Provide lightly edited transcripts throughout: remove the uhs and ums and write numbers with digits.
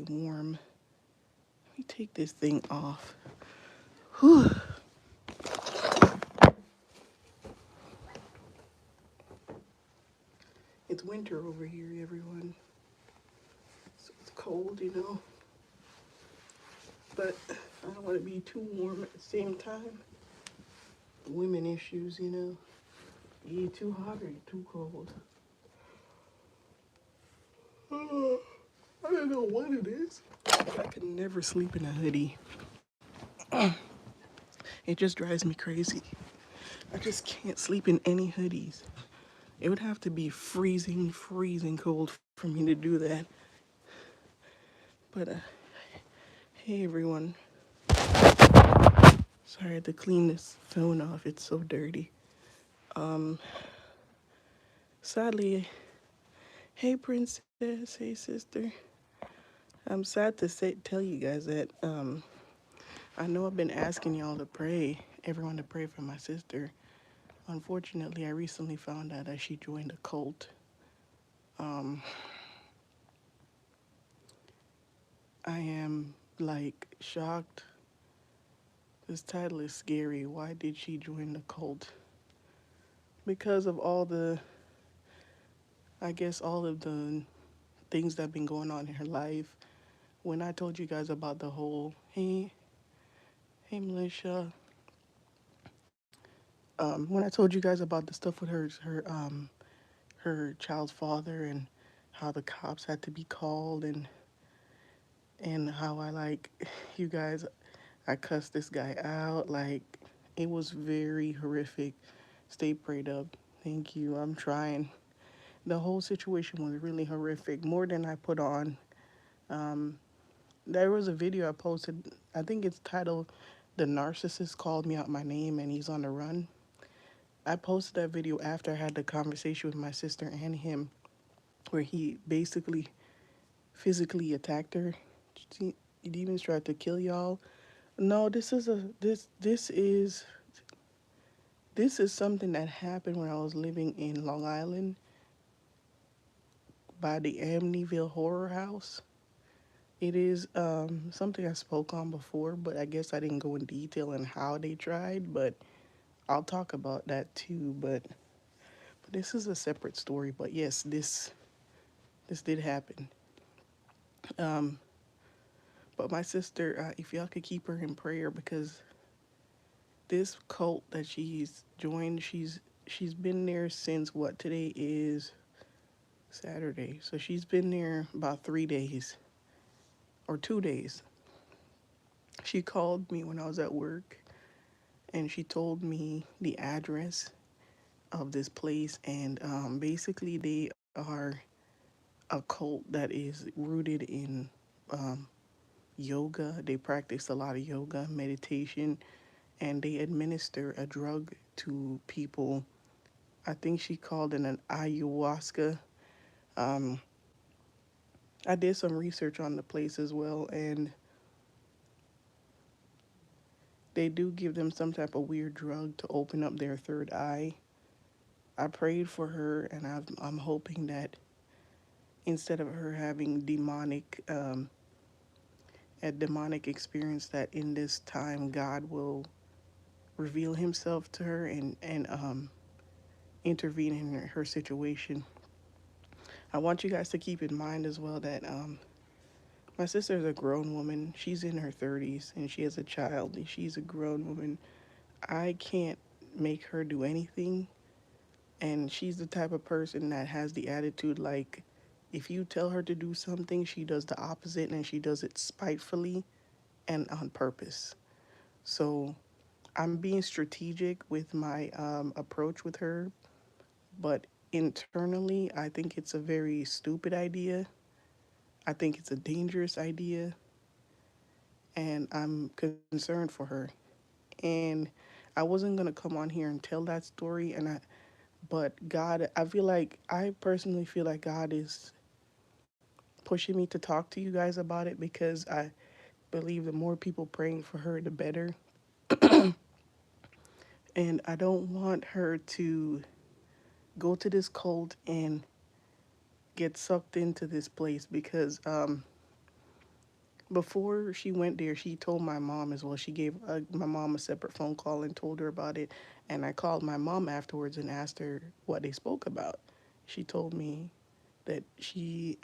really warm. Let me take this thing off. Whew. It's winter over here, everyone. So it's cold, but I don't want to be too warm at the same time. Women issues, You too hot or you too cold. I don't know what it is. I can never sleep in a hoodie. It just drives me crazy. I just can't sleep in any hoodies. It would have to be freezing, freezing cold for me to do that. But hey everyone, sorry I had to clean this phone off. It's so dirty. Um, Sadly, hey princess, hey sister. I'm sad to tell you guys that I know I've been asking y'all to pray, everyone to pray for my sister. Unfortunately, I recently found out that she joined a cult. Um, I am like shocked. This title is scary. Why did she join the cult? Because of I guess, all of the things that have been going on in her life. When I told you guys about the whole, hey, Militia, when I told you guys about the stuff with her child's father and how the cops had to be called and how I like, you guys, I cussed this guy out. Like, it was very horrific. Stay prayed up. Thank you. I'm trying. The whole situation was really horrific, more than I put on. Um, there was a video I posted. I think it's titled "The Narcissist Called Me Out My Name and He's on the Run." I posted that video after I had the conversation with my sister and him, where he basically physically attacked her. He demons tried to kill y'all. No, this is something that happened when I was living in Long Island by the Amityville horror house. It is something I spoke on before, but I guess I didn't go in detail on how they tried, but I'll talk about that too. But this is a separate story. But yes, this did happen. Um, but my sister, if y'all could keep her in prayer, because this cult that she's joined, she's been there since what, today is Saturday. So she's been there about 3 days or 2 days. She called me when I was at work and she told me the address of this place. And basically, they are a cult that is rooted in um, yoga. They practice a lot of yoga, meditation, and they administer a drug to people. I think she called it an ayahuasca. Um, I did some research on the place as well, and they do give them some type of weird drug to open up their third eye. I prayed for her, and I'm hoping that instead of her having a demonic experience, that in this time God will reveal Himself to her and intervene in her situation. I want you guys to keep in mind as well that my sister is a grown woman. She's in her 30s and she has a child. And she's a grown woman. I can't make her do anything. And she's the type of person that has the attitude like, if you tell her to do something, she does the opposite and she does it spitefully and on purpose. So I'm being strategic with my approach with her, but internally, I think it's a very stupid idea. I think it's a dangerous idea, and I'm concerned for her. And I wasn't gonna come on here and tell that story, but God, I personally feel like God is pushing me to talk to you guys about it because I believe the more people praying for her, the better. And I don't want her to go to this cult and get sucked into this place because Before she went there, she told my mom as well. She gave my mom a separate phone call and told her about it. And I called my mom afterwards and asked her what they spoke about. She told me that she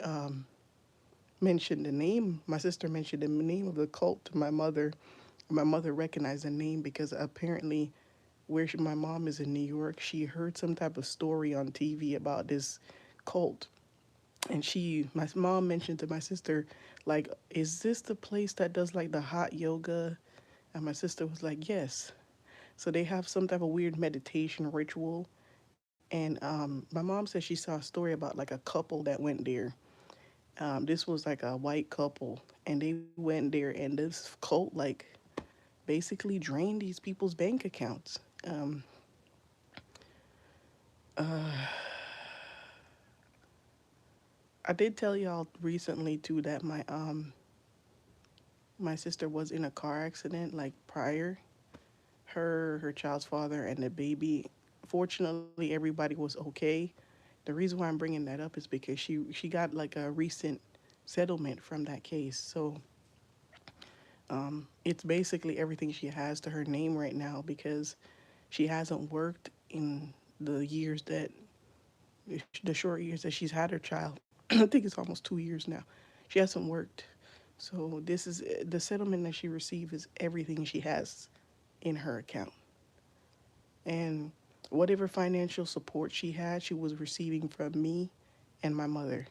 mentioned the name. My sister mentioned the name of the cult to my mother. My mother recognized the name because apparently, my mom is in New York, she heard some type of story on TV about this cult. And my mom mentioned to my sister, like, is this the place that does like the hot yoga? And my sister was like, yes. So they have some type of weird meditation ritual. And my mom said she saw a story about like a couple that went there. This was like a white couple, and they went there, and this cult like basically drained these people's bank accounts. I did tell y'all recently too that my sister was in a car accident like prior. Her child's father and the baby. Fortunately, everybody was okay. The reason why I'm bringing that up is because she got like a recent settlement from that case. So it's basically everything she has to her name right now because she hasn't worked in the years that the short years that she's had her child. I think it's almost 2 years now. She hasn't worked. So this is the settlement that she received is everything she has in her account. And whatever financial support she had, she was receiving from me and my mother.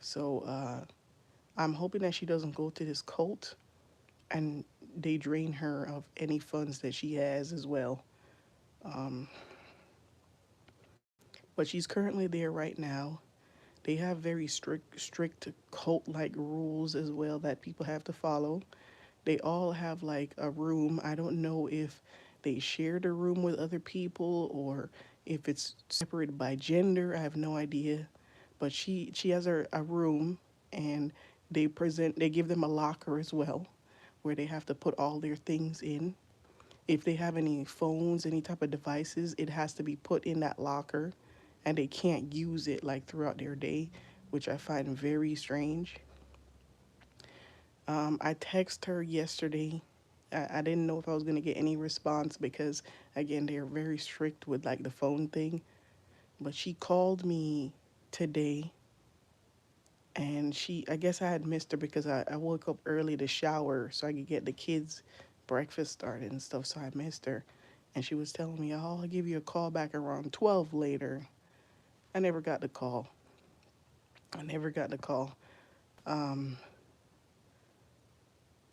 So I'm hoping that she doesn't go to this cult and they drain her of any funds that she has as well. Um, but she's currently there right now. They have very strict cult like rules as well that people have to follow. They all have like a room. I don't know if they share the room with other people or if it's separated by gender. I have no idea. But she has a room, and they give them a locker as well where they have to put all their things in. If they have any phones, any type of devices, it has to be put in that locker, and they can't use it like throughout their day, which I find very strange. I texted her yesterday. I didn't know if I was gonna get any response because again they're very strict with like the phone thing. But she called me today, and I guess I had missed her because I woke up early to shower so I could get the kids breakfast started and stuff. So I missed her, and she was telling me, "Oh, I'll give you a call back around 12 later." I never got the call. I never got the call. Um,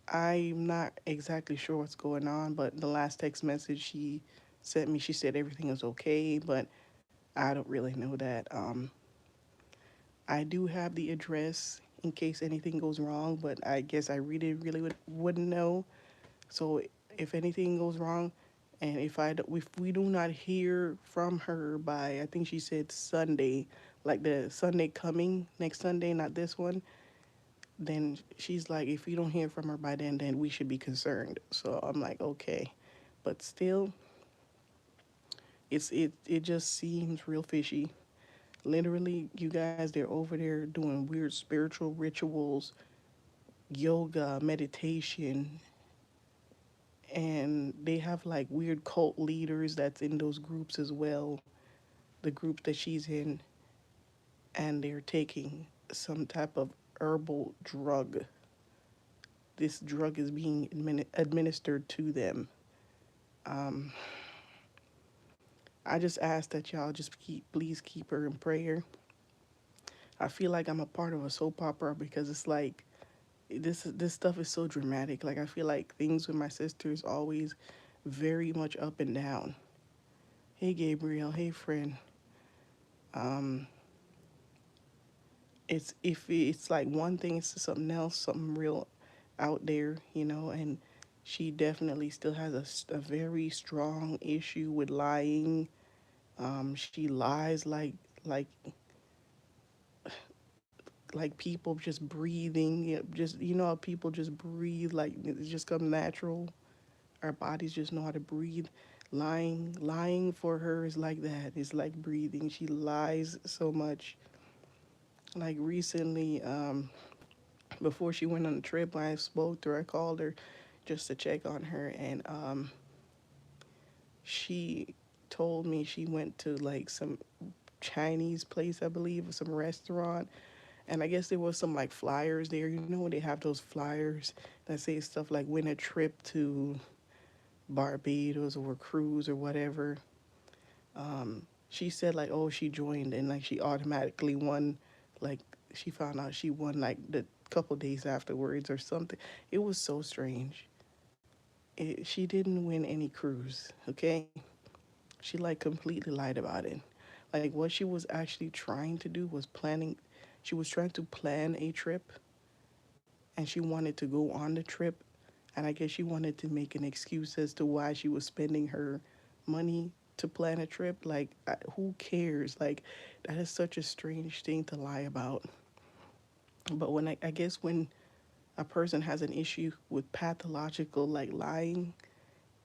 I'm not exactly sure what's going on, but the last text message she sent me, she said everything is okay, but I don't really know that. I do have the address in case anything goes wrong, but I guess I really wouldn't know. So if anything goes wrong, and if we do not hear from her by I think she said Sunday, like the Sunday coming next Sunday, not this one, then she's like, if you don't hear from her by then we should be concerned. So I'm like, okay, but still, it just seems real fishy. Literally, you guys, they're over there doing weird spiritual rituals, yoga, meditation, and they have like weird cult leaders that's in those groups as well. The group that she's in, and they're taking some type of herbal drug. This drug is being administered to them. Um, I just ask that y'all just please keep her in prayer. I feel like I'm a part of a soap opera because it's like this stuff is so dramatic. Like I feel like things with my sister is always very much up and down. Hey Gabriel, hey friend. Um, it's if it's like one thing, it's something else, something real out there, and she definitely still has a very strong issue with lying. She lies like people just breathing, just how people just breathe, like it just comes natural. Our bodies just know how to breathe. Lying for her is like that. It's like breathing. She lies so much. Like recently, before she went on the trip, when I spoke to her, I called her just to check on her, and she told me she went to like some Chinese place, I believe, or some restaurant. And I guess there was some like flyers there. You know, when they have those flyers that say stuff like win a trip to Barbados or a cruise or whatever. She said like, oh, she joined and like she automatically won. Like she found out she won like the couple days afterwards or something. It was so strange. She didn't win any cruise. Okay, she like completely lied about it. Like what she was actually trying to do was planning. She was trying to plan a trip, and she wanted to go on the trip, and I guess she wanted to make an excuse as to why she was spending her money to plan a trip. Like who cares? Like that is such a strange thing to lie about. But when I guess when a person has an issue with pathological like lying,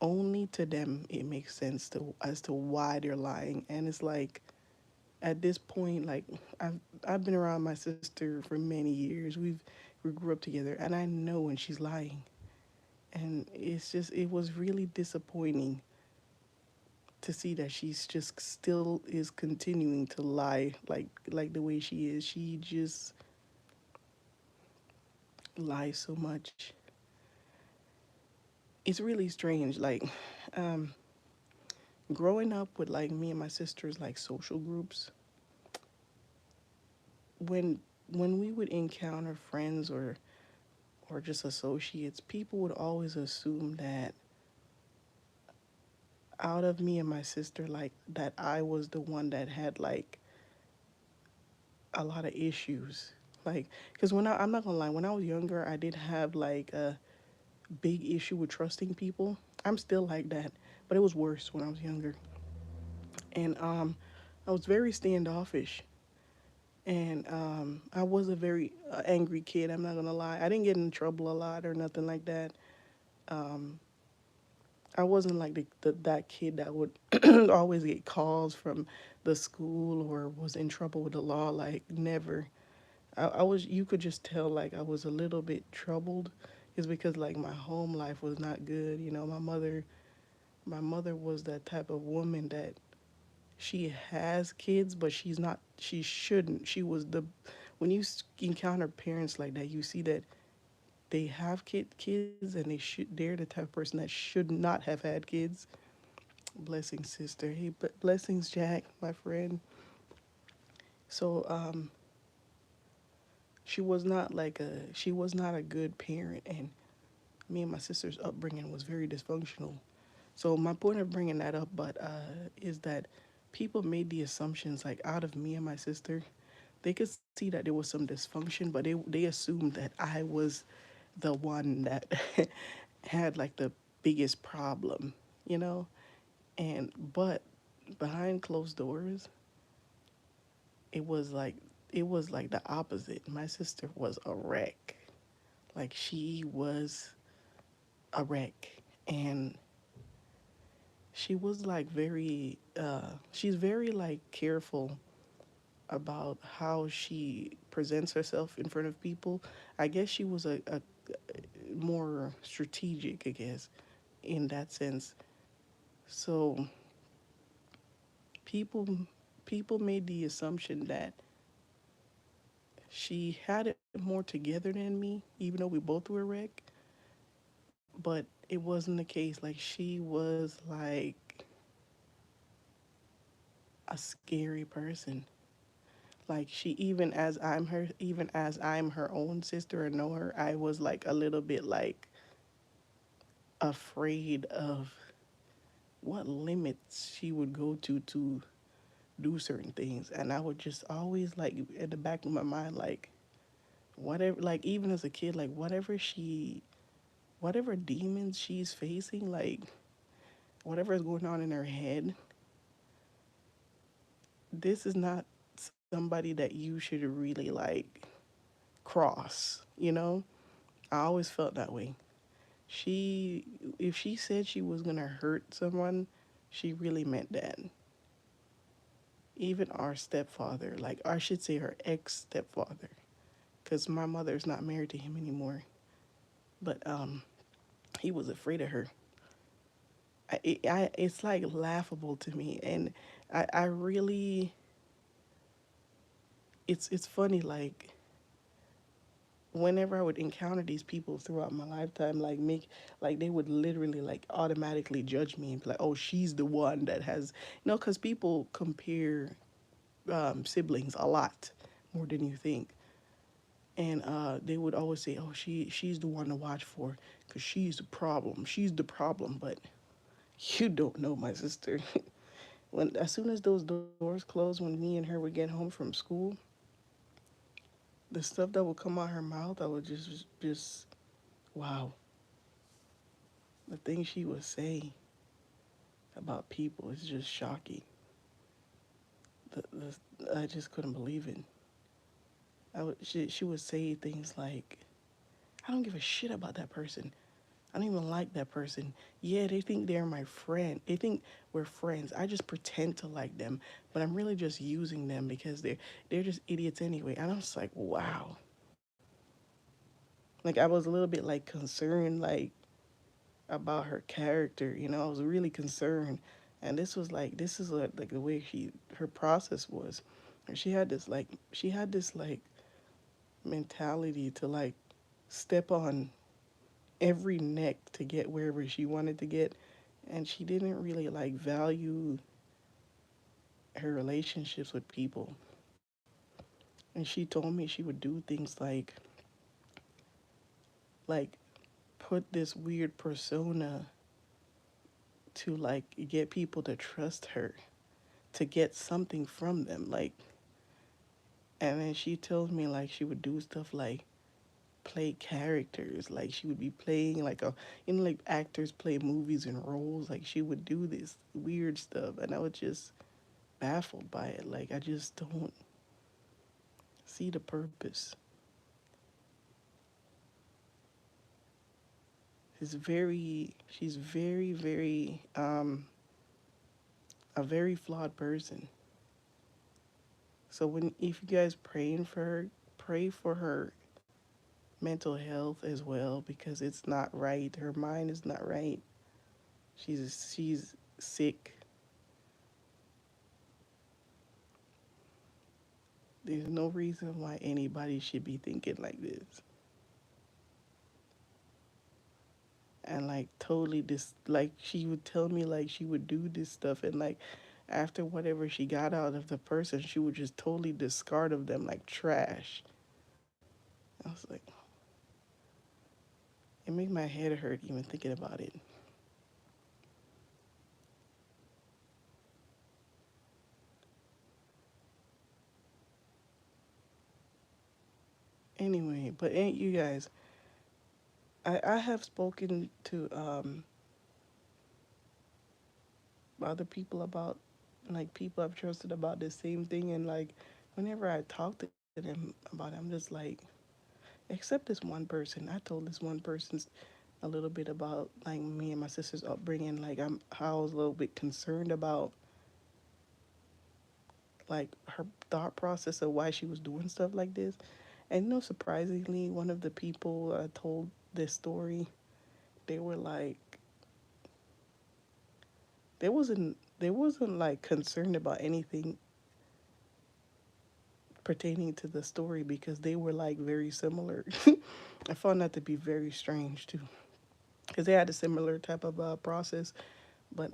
only to them it makes sense to as to why they're lying. And it's like at this point, like I've been around my sister for many years. We grew up together, and I know when she's lying. And it was really disappointing to see that she's just still is continuing to lie like the way she is. She just lies so much. It's really strange. Like um, growing up with like me and my sisters like social groups, when we would encounter friends or just associates, people would always assume that out of me and my sister, like that I was the one that had like a lot of issues. Like, because I'm not gonna lie, when I was younger, I did have like a big issue with trusting people. I'm still like that, but it was worse when I was younger. And I was very standoffish. And I was a very angry kid. I'm not gonna lie. I didn't get in trouble a lot or nothing like that. Um, I wasn't like that kid that would always get calls from the school or was in trouble with the law. Like never. I was. You could just tell like I was a little bit troubled. Is because like my home life was not good. You know, my mother was that type of woman that she has kids, but she's not. She shouldn't. She was the. When you encounter parents like that, you see that they have kids and they're the type of person that should not have had kids. Blessings, sister. Hey, but blessings, Jack, my friend. So she was not a good parent, and me and my sister's upbringing was very dysfunctional. So my point of bringing that up, but is that people made the assumptions like out of me and my sister, they could see that there was some dysfunction, but they assumed that I was the one that had like the biggest problem, you know. And but behind closed doors, it was like it was like the opposite. My sister was a wreck. Like she was a wreck, and she was like very she's very like careful about how she presents herself in front of people. I guess she was a more strategic, I guess, in that sense. So people people made the assumption that she had it more together than me, even though we both were a wreck. But it wasn't the case. Like she was like a scary person. Like she even as I'm her own sister and know her, I was like a little bit like afraid of what limits she would go to do certain things. And I would just always like at the back of my mind like whatever, like even as a kid, like whatever demons she's facing, like whatever is going on in her head, this is not somebody that you should really like cross, you know? I always felt that way. She if she said she was going to hurt someone, she really meant that. Even our stepfather, like I should say her ex stepfather, because my mother's not married to him anymore. But he was afraid of her. It's like laughable to me, and I really, it's funny. Like whenever I would encounter these people throughout my lifetime, like they would literally like automatically judge me and be like, oh, she's the one that has, because people compare siblings a lot more than you think. And they would always say, "Oh, she's the one to watch for, cause she's the problem. She's the problem." But you don't know my sister. When as soon as those doors closed, when me and her would get home from school, the stuff that would come out her mouth, I would just wow. The things she would say about people is just shocking. I just couldn't believe it. She would say things like, "I don't give a shit about that person. I don't even like that person. Yeah, they think they're my friend. They think we're friends. I just pretend to like them, but I'm really just using them because they're just idiots anyway." And I was like, wow. Like I was a little bit like concerned, like about her character. I was really concerned, and this is like the way her process was. And she had this like mentality to like step on every neck to get wherever she wanted to get, and she didn't really like value her relationships with people. And she told me she would do things like put this weird persona to like get people to trust her, to get something from them, like. And then she told me like she would do stuff like play characters, like she would be playing like like actors play movies and roles, like she would do this weird stuff, and I was just baffled by it. Like I just don't see the purpose. She's very a very flawed person. So when if you guys praying for her, pray for her mental health as well, because it's not right. Her mind is not right. She's sick. There's no reason why anybody should be thinking like this. And like totally this, like she would tell me like she would do this stuff, and like after whatever she got out of the person, she would just totally discard of them like trash. I was like, it made my head hurt even thinking about it. Anyway, but ain't you guys, I have spoken to other people about, like people I've trusted about the same thing, and like whenever I talk to them about it, I'm just like, except this one person. I told this one person a little bit about like me and my sister's upbringing, like how I was a little bit concerned about like her thought process of why she was doing stuff like this. And surprisingly, one of the people I told this story, they were like, they wasn't like concerned about anything pertaining to the story because they were like very similar. I found that to be very strange too, because they had a similar type of process. But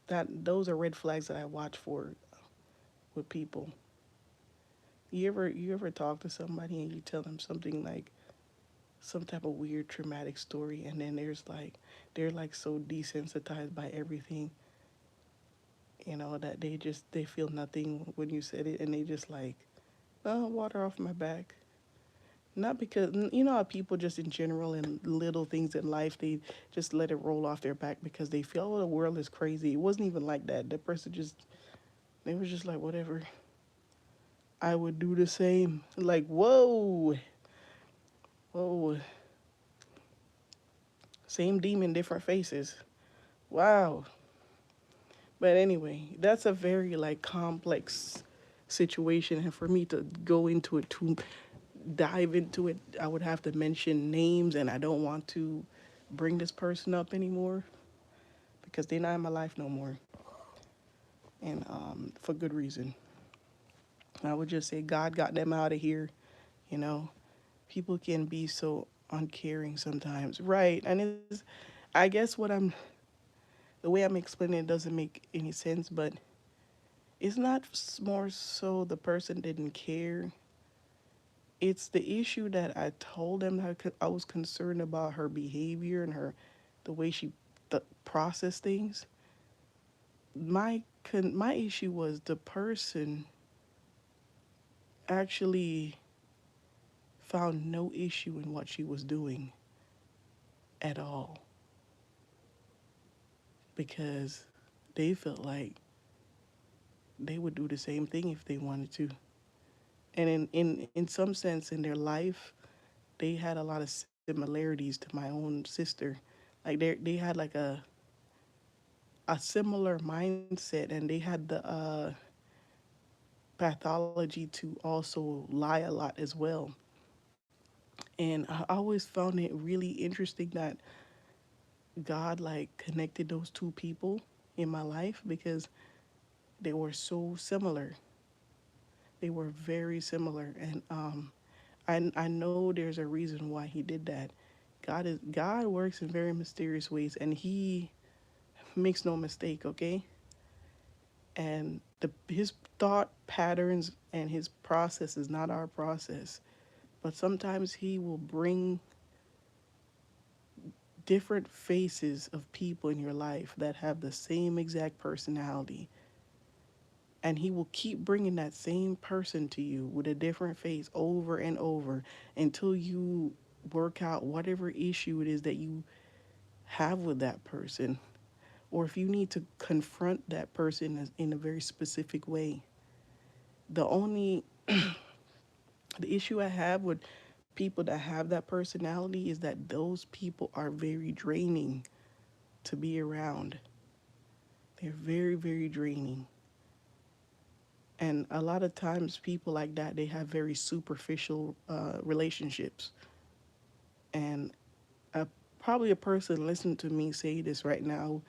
that those are red flags that I watch for with people. You ever talk to somebody and you tell them something like some type of weird traumatic story, and then they're like so desensitized by everything, that they feel nothing when you said it, and they just like, oh, water off my back. Not because how people just in general and little things in life, they just let it roll off their back because they feel, oh, the world is crazy. It wasn't even like that. The person just, they was just like, whatever. I would do the same. Like, whoa, whoa, same demon, different faces. Wow. But anyway, that's a very like complex situation, and for me to go into it, to dive into it, I would have to mention names, and I don't want to bring this person up anymore because they're not in my life no more, and for good reason. I would just say God got them out of here. You know, people can be so uncaring sometimes, right? And it's, I guess what I'm, the way I'm explaining it doesn't make any sense, but it's not more so the person didn't care. It's the issue that I told them that I was concerned about her behavior and her, the way she processed things. My issue was the person actually found no issue in what she was doing at all because they felt like they would do the same thing if they wanted to. And in some sense in their life, they had a lot of similarities to my own sister. Like they had like a similar mindset, and they had the pathology to also lie a lot as well. And I always found it really interesting that God like connected those two people in my life because they were so similar. They were very similar, and I know there's a reason why He did that. God works in very mysterious ways, and He makes no mistake. Okay, and His thought patterns and His process is not our process, but sometimes He will bring different faces of people in your life that have the same exact personality, and He will keep bringing that same person to you with a different face over and over until you work out whatever issue it is that you have with that person, or if you need to confront that person in a very specific way. The only the issue I have with people that have that personality is that those people are very draining to be around. They're very, very draining. And a lot of times, people like that, they have very superficial relationships. And uh, probably a person listening to me say this right now,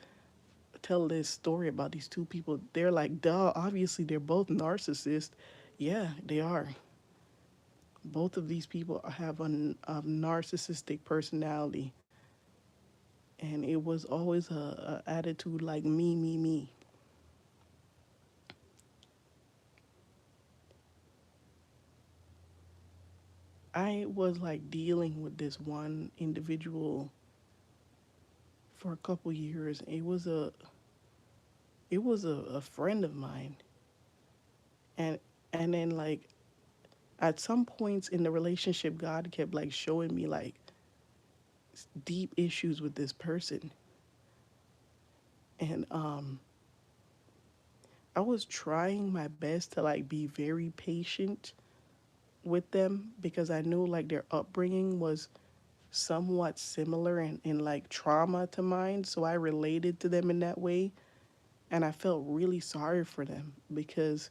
tell this story about these two people, they're like, duh, obviously they're both narcissists. Yeah, they are. Both of these people have a narcissistic personality. And it was always a attitude like me, me, me. I was like dealing with this one individual for a couple years. It was a friend of mine, and then like at some points in the relationship, God kept like showing me like deep issues with this person, and I was trying my best to like be very patient with them because I knew like their upbringing was somewhat similar in like trauma to mine, so I related to them in that way, and I felt really sorry for them because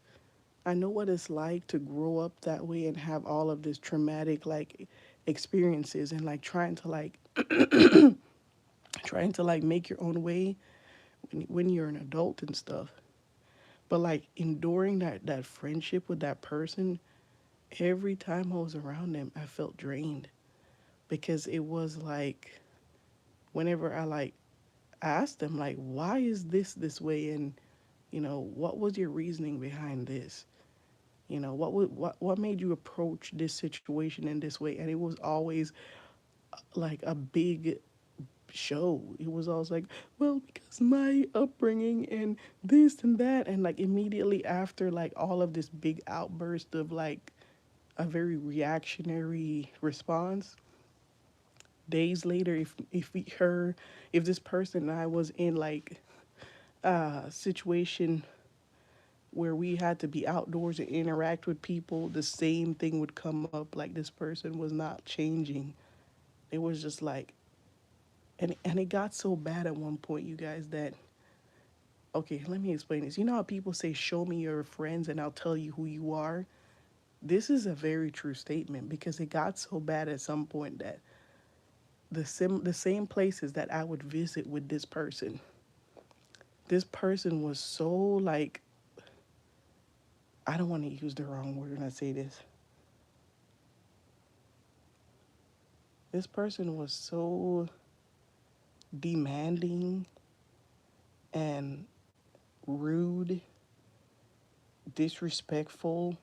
I know what it's like to grow up that way and have all of this traumatic like experiences and like trying to like make your own way when you're an adult and stuff. But like enduring that friendship with that person, every time I was around them, I felt drained because it was like whenever I like asked them like, why is this way, and what was your reasoning behind this? What made you approach this situation in this way? And it was always like a big show. It was always like, well, because my upbringing and this and that, and like immediately after like all of this big outburst of like a very reactionary response, days later, if this person and I was in like a situation where we had to be outdoors and interact with people, the same thing would come up. Like this person was not changing. It was just like, and it got so bad at one point, you guys, that Okay, let me explain this. You know how people say, show me your friends and I'll tell you who you are? This is a very true statement because it got so bad at some point that the same places that I would visit with this person was so like, I don't want to use the wrong word when I say this. This person was so demanding and rude, disrespectful.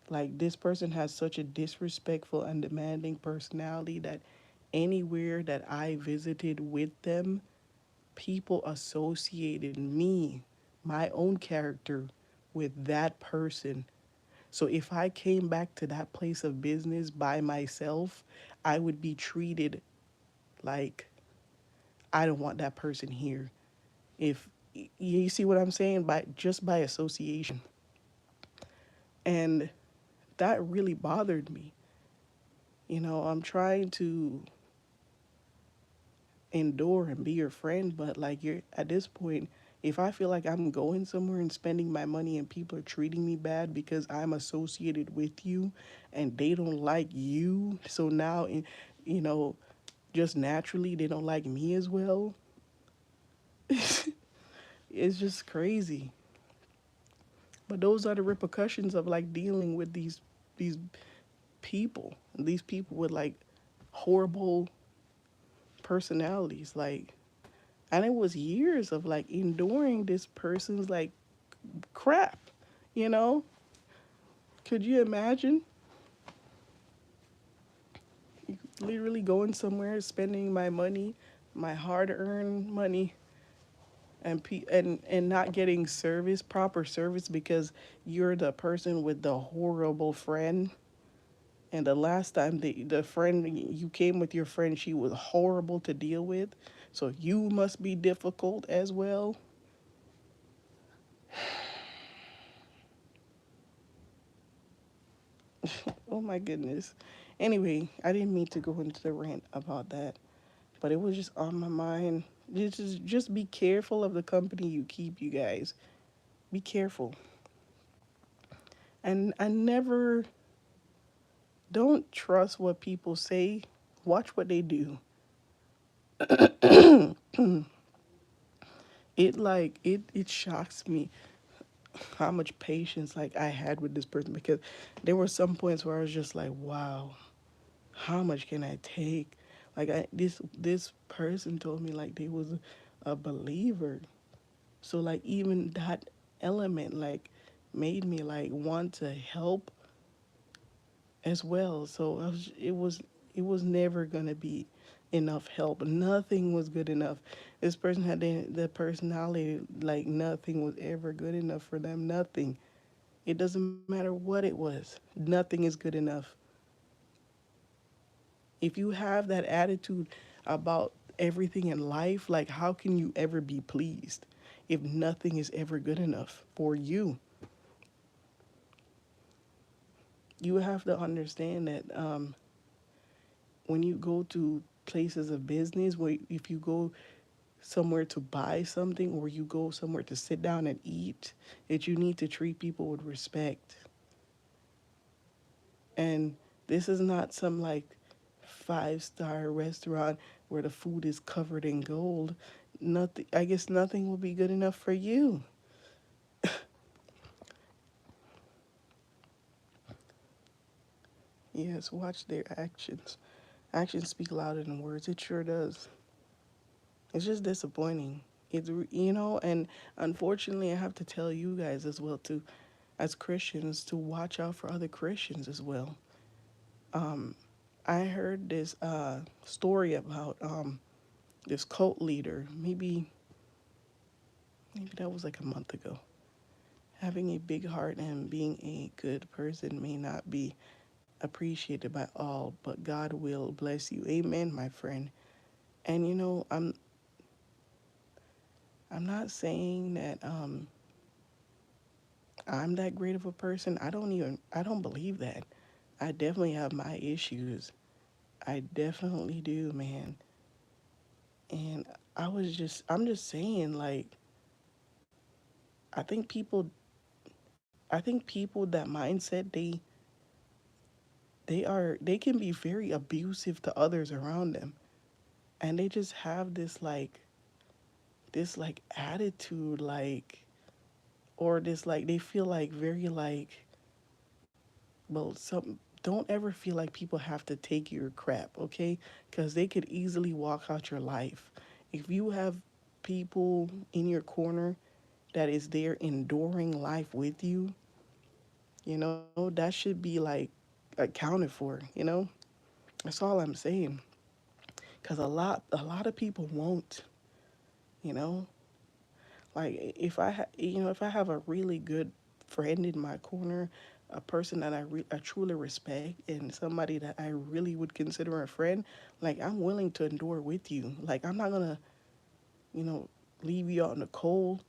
Like, this person has such a disrespectful and demanding personality that anywhere that I visited with them, people associated me, my own character, with that person. So if I came back to that place of business by myself, I would be treated like I don't want that person here. If you see what I'm saying, by just by association. And that really bothered me. I'm trying to endure and be your friend, but like, you're at this point, if I feel like I'm going somewhere and spending my money and people are treating me bad because I'm associated with you and they don't like you, so now, you know just naturally they don't like me as well. It's just crazy. But those are the repercussions of like dealing with these these people with like horrible personalities, like. And it was years of like enduring this person's like crap, you know? Could you imagine literally going somewhere, spending my money, my hard-earned money, and not getting service, proper service, because you're the person with the horrible friend? And the last time the friend you came with, your friend, she was horrible to deal with. So you must be difficult as well. Oh my goodness. Anyway, I didn't mean to go into the rant about that, but it was just on my mind. Just be careful of the company you keep, you guys. Be careful. And I never don't trust what people say. Watch what they do. It shocks me how much patience like I had with this person, because there were some points where I was just like, wow, how much can I take? Like, this person told me like they was a believer. So like even that element like made me like want to help as well. So it was never gonna be enough help. Nothing was good enough. This person had the personality like nothing was ever good enough for them. Nothing. It doesn't matter what it was. Nothing is good enough. If you have that attitude about everything in life, like, how can you ever be pleased if nothing is ever good enough for you? You have to understand that when you go to places of business, where if you go somewhere to buy something or you go somewhere to sit down and eat, that you need to treat people with respect. And this is not some like five-star restaurant where the food is covered in gold. Nothing, I guess nothing will be good enough for you. Yes, watch their actions. Actions speak louder than words. It sure does. It's just disappointing. And unfortunately, I have to tell you guys as well too, as Christians, to watch out for other Christians as well. Um, I heard this story about this cult leader. Maybe that was like a month ago. Having a big heart and being a good person may not be appreciated by all, but God will bless you. Amen, my friend. And I'm not saying that I'm that great of a person. I don't believe that. I definitely have my issues. I definitely do, man. And I'm just saying, like, I think people I think people that mindset they can be very abusive to others around them. And they just have this attitude or this they feel very well some don't ever feel like people have to take your crap, okay? Because they could easily walk out your life. If you have people in your corner that is there enduring life with you, that should be accounted for. That's all I'm saying. Because a lot of people won't, you know. Like if I have a really good friend in my corner, a person that I truly respect, and somebody that I really would consider a friend, like I'm willing to endure with you. Like I'm not gonna, you know, leave you out in the cold.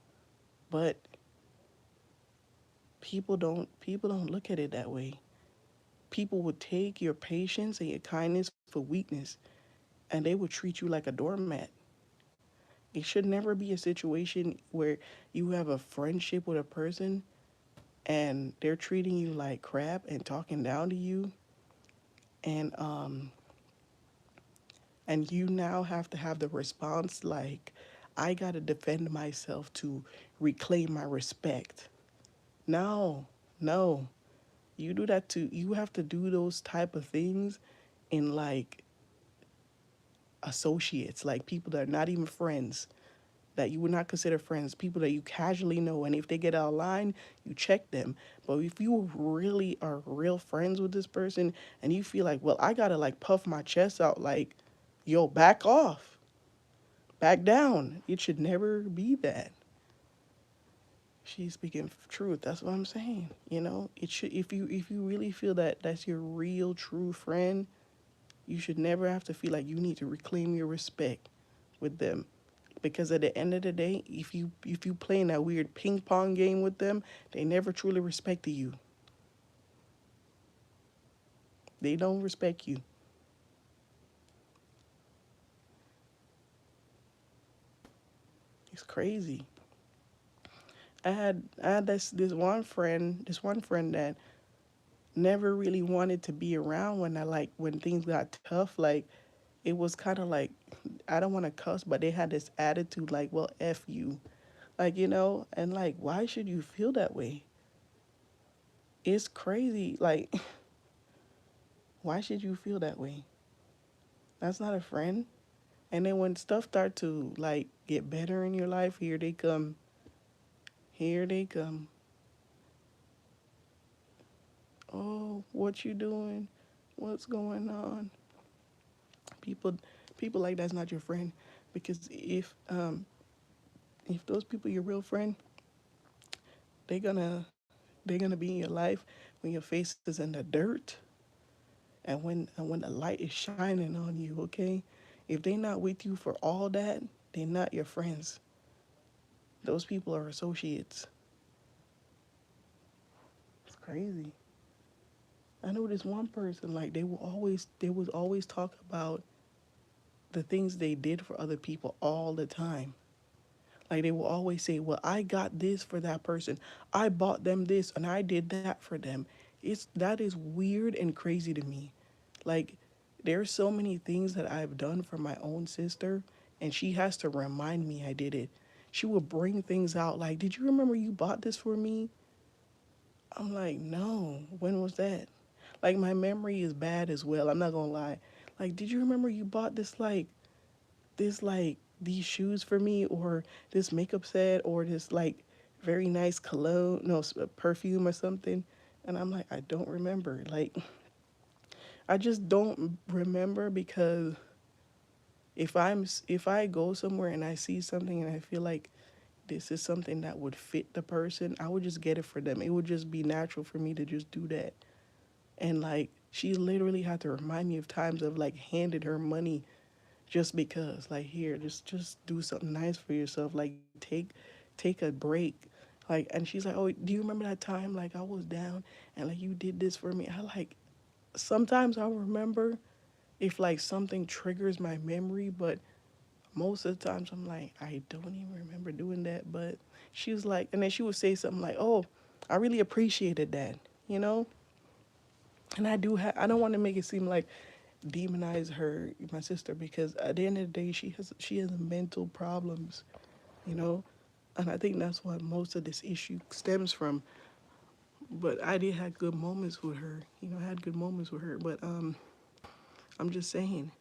But people don't look at it that way. People would take your patience and your kindness for weakness, and they would treat you like a doormat. It should never be a situation where you have a friendship with a person and they're treating you like crap and talking down to you, and and you now have to have the response like, I got to defend myself to reclaim my respect. No, no. You have to do those type of things in associates, like people that are not even friends, that you would not consider friends, people that you casually know. And if they get out of line, you check them. But if you really are real friends with this person and you feel like, well, I gotta puff my chest out, yo, back off, back down. It should never be that. She's speaking truth. That's what I'm saying. It should, if you really feel that that's your real true friend, you should never have to feel like you need to reclaim your respect with them. Because at the end of the day, if you play in that weird ping pong game with them, they never truly respected you. They don't respect you. It's crazy. I had this one friend that never really wanted to be around when things got tough. Like it was kind of like, I don't want to cuss, but they had this attitude like, well, F you. And why should you feel that way? It's crazy. Like, why should you feel that way? That's not a friend. And then when stuff start to get better in your life, here they come. Here they come. Oh, what you doing? What's going on? People people like that's not your friend. Because if those people your real friend, they gonna they're gonna be in your life when your face is in the dirt, and when the light is shining on you, okay? If they not with you for all that, they're not your friends. Those people are associates. It's crazy. I know this one person, they was always talk about the things they did for other people all the time. Like they will always say, well, I got this for that person. I bought them this and I did that for them. That is weird and crazy to me. Like there's so many things that I've done for my own sister and she has to remind me I did it. She will bring things out like, did you remember you bought this for me? I'm like, no, when was that? Like my memory is bad as well. I'm not gonna lie. Like, did you remember you bought these shoes for me, or this makeup set, or this very nice cologne, no, perfume or something? And I'm like, I don't remember. Like, I just don't remember because if I go somewhere and I see something and I feel like this is something that would fit the person, I would just get it for them. It would just be natural for me to just do that. And she literally had to remind me of times of handed her money just because, here, just do something nice for yourself, take a break. And she's like, oh, do you remember that time I was down and you did this for me? I sometimes I'll remember if something triggers my memory, but most of the times I'm like, I don't even remember doing that. But She was like, and then she would say something like, "Oh, I really appreciated that," you know. And I don't want to make it seem like demonize her, my sister, because at the end of the day, she has mental problems, you know. And I think that's what most of this issue stems from. But I did have good moments with her, I had good moments with her. But I'm just saying,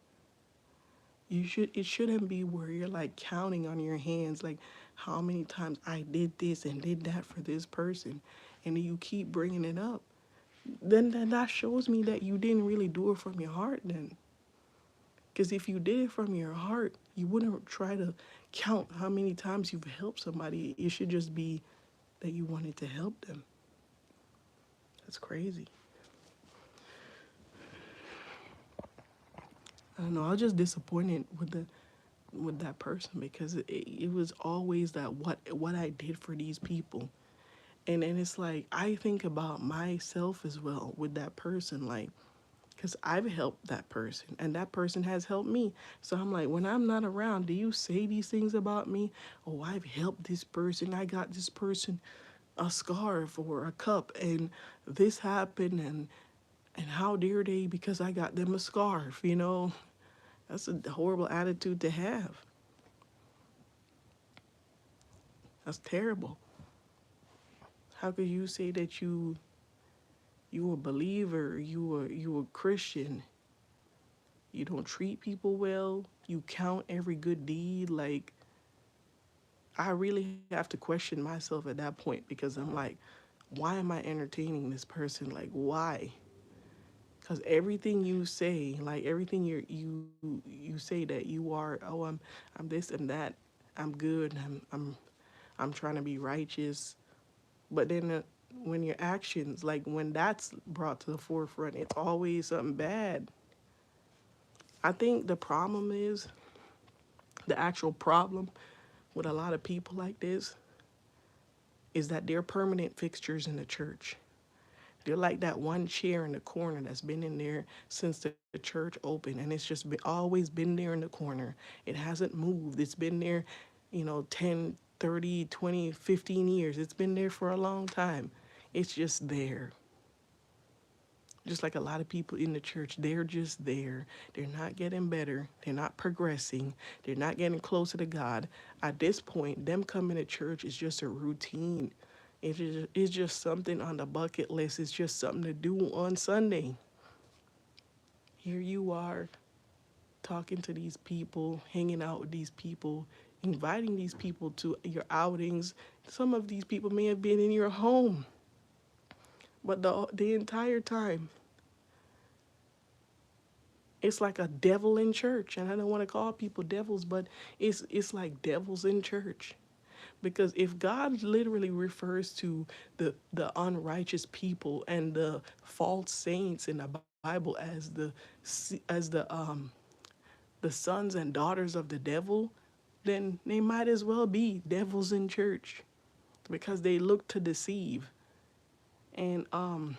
it shouldn't be where you're like counting on your hands, like how many times I did this and did that for this person, and then you keep bringing it up. Then that shows me that you didn't really do it from your heart. Then, because if you did it from your heart, you wouldn't try to count how many times you've helped somebody. It should just be that you wanted to help them. That's crazy. I don't know. I was just disappointed with that person because it was always that what I did for these people. And it's like I think about myself as well with that person, like, because I've helped that person and that person has helped me. So I'm like, when I'm not around, do you say these things about me? Oh, I've helped this person. I got this person a scarf or a cup, and this happened, and how dare they because I got them a scarf, you know? That's a horrible attitude to have. That's terrible. How could you say that you a believer, you a Christian, you don't treat people well, you count every good deed? Like, I really have to question myself at that point because I'm like, why am I entertaining this person? Like, why? Because everything you say, like everything you say that you are, oh, I'm this and that, I'm good, I'm trying to be righteous. But then when your actions, like when that's brought to the forefront, it's always something bad. I think the problem is the actual problem with a lot of people like this is that they're permanent fixtures in the church. They're like that one chair in the corner that's been in there since the church opened, and it's just always been there in the corner. It hasn't moved. It's been there, 10, 30, 20, 15 years. It's been there for a long time. It's just there. Just like a lot of people in the church, they're just there. They're not getting better. They're not progressing. They're not getting closer to God. At this point, them coming to church is just a routine. It's just something on the bucket list. It's just something to do on Sunday. Here you are talking to these people, hanging out with these people, inviting these people to your outings. Some of these people may have been in your home, but the entire time it's like a devil in church. And I don't want to call people devils, but it's like devils in church. Because if God literally refers to the unrighteous people and the false saints in the Bible as the sons and daughters of the devil, then they might as well be devils in church because they look to deceive. And I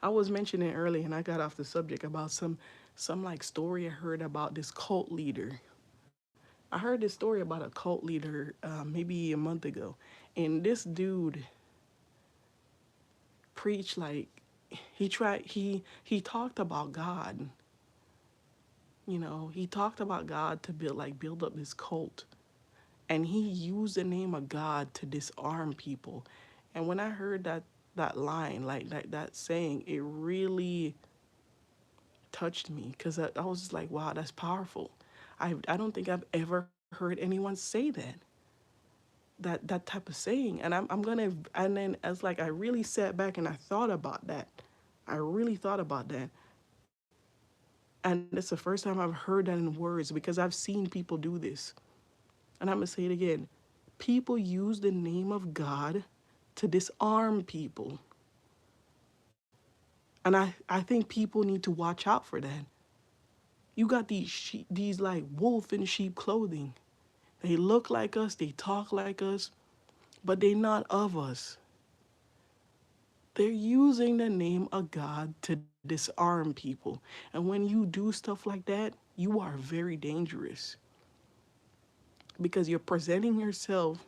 was mentioning earlier, and I got off the subject about some like story I heard about this cult leader. I heard this story about a cult leader maybe a month ago, and this dude preached like he talked about God. He talked about God to build up this cult, and he used the name of God to disarm people. And when I heard that line, like that saying, it really touched me because I was just like, wow, that's powerful. I don't think I've ever heard anyone say that type of saying. And I'm gonna, and then as like I really sat back and I thought about that. I really thought about that. And it's the first time I've heard that in words because I've seen people do this. And I'm gonna say it again. People use the name of God to disarm people. And I think people need to watch out for that. You got these like wolf in sheep clothing. They look like us, they talk like us, but they're not of us. They're using the name of God to disarm people. And when you do stuff like that, you are very dangerous because you're presenting yourself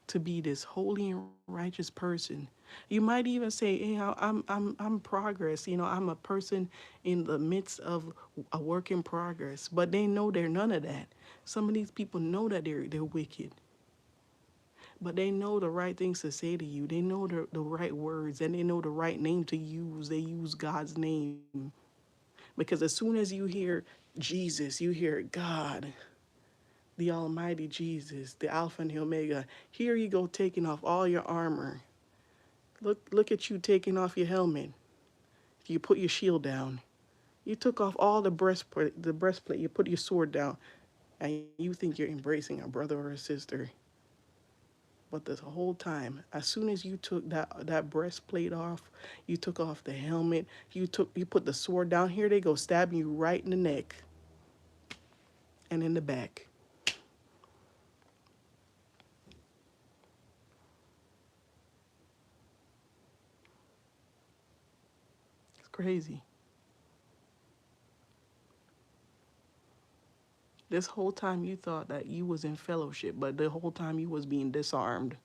to be this holy and righteous person. You might even say, "Hey, I'm progress." I'm a person in the midst of a work in progress, but they know they're none of that. Some of these people know that they're wicked, but they know the right things to say to you. They know the right words, and they know the right name to use. They use God's name because as soon as you hear Jesus, you hear God, the Almighty Jesus, the Alpha and the Omega. Here you go taking off all your armor. Look at you taking off your helmet. You put your shield down. You took off all the breastplate. You put your sword down, and you think you're embracing a brother or a sister. But the whole time, as soon as you took that breastplate off, you took off the helmet, you put the sword down. Here they go stabbing you right in the neck and in the back. It's crazy. This whole time you thought that you was in fellowship, but the whole time you was being disarmed.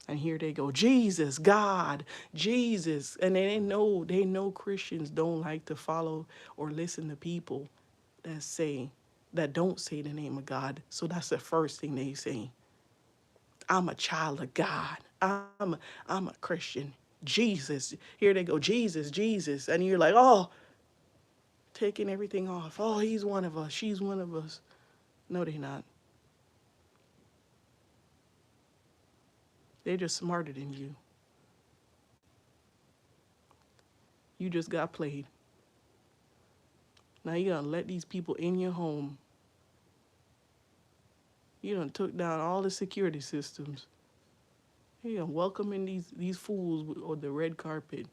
And here they go, Jesus, God, Jesus. And they know Christians don't like to follow or listen to people that say that don't say the name of God. So that's the first thing they say. I'm a child of God. I'm a Christian. Jesus. Here they go, Jesus, Jesus. And you're like, oh, taking everything off. Oh, he's one of us. She's one of us. No, they're not. They're just smarter than you. You just got played. Now you gotta let these people in your home. You done took down all the security systems. You done welcoming these fools on the red carpet.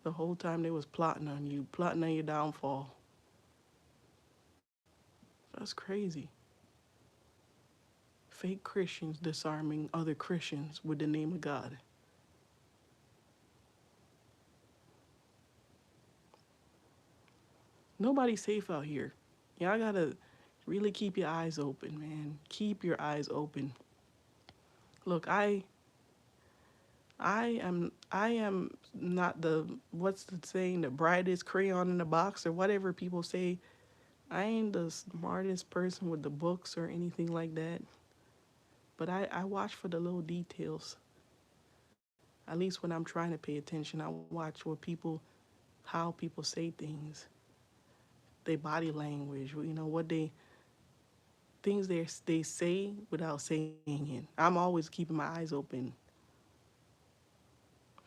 The whole time they was plotting on you, plotting on your downfall. That's crazy. Fake Christians disarming other Christians with the name of God. Nobody's safe out here. Y'all gotta really keep your eyes open, man. Keep your eyes open. Look, I am not the what's the saying, the brightest crayon in the box or whatever people say. I ain't the smartest person with the books or anything like that. But I watch for the little details. At least when I'm trying to pay attention, I watch how people say things, their body language, what they say without saying it. I'm always keeping my eyes open.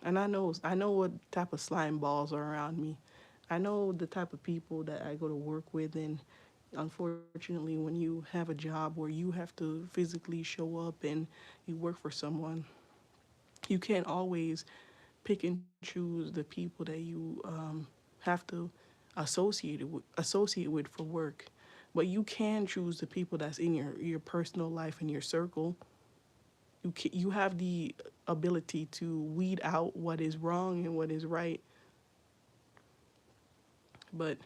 And I know what type of slime balls are around me. I know the type of people that I go to work with, and unfortunately when you have a job where you have to physically show up and you work for someone, you can't always pick and choose the people that you have to associate with for work. But you can choose the people that's in your personal life and your circle. You have the ability to weed out what is wrong and what is right. But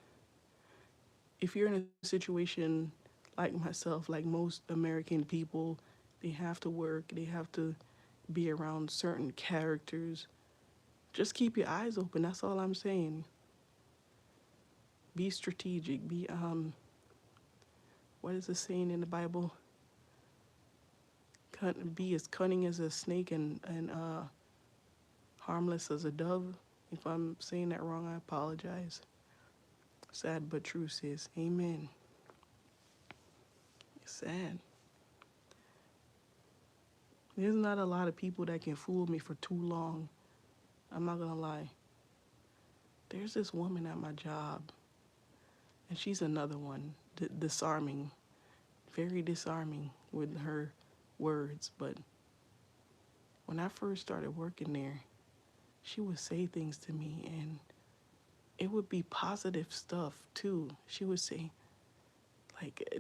if you're in a situation like myself, like most American people, they have to work, they have to be around certain characters. Just keep your eyes open. That's all I'm saying. Be strategic. What is the saying in the Bible? Be as cunning as a snake and harmless as a dove. If I'm saying that wrong, I apologize. Sad but true, sis. Amen. It's sad. There's not a lot of people that can fool me for too long. I'm not gonna lie. There's this woman at my job, and she's another one, disarming, very disarming with her words. But when I first started working there, she would say things to me, and it would be positive stuff too. She would say,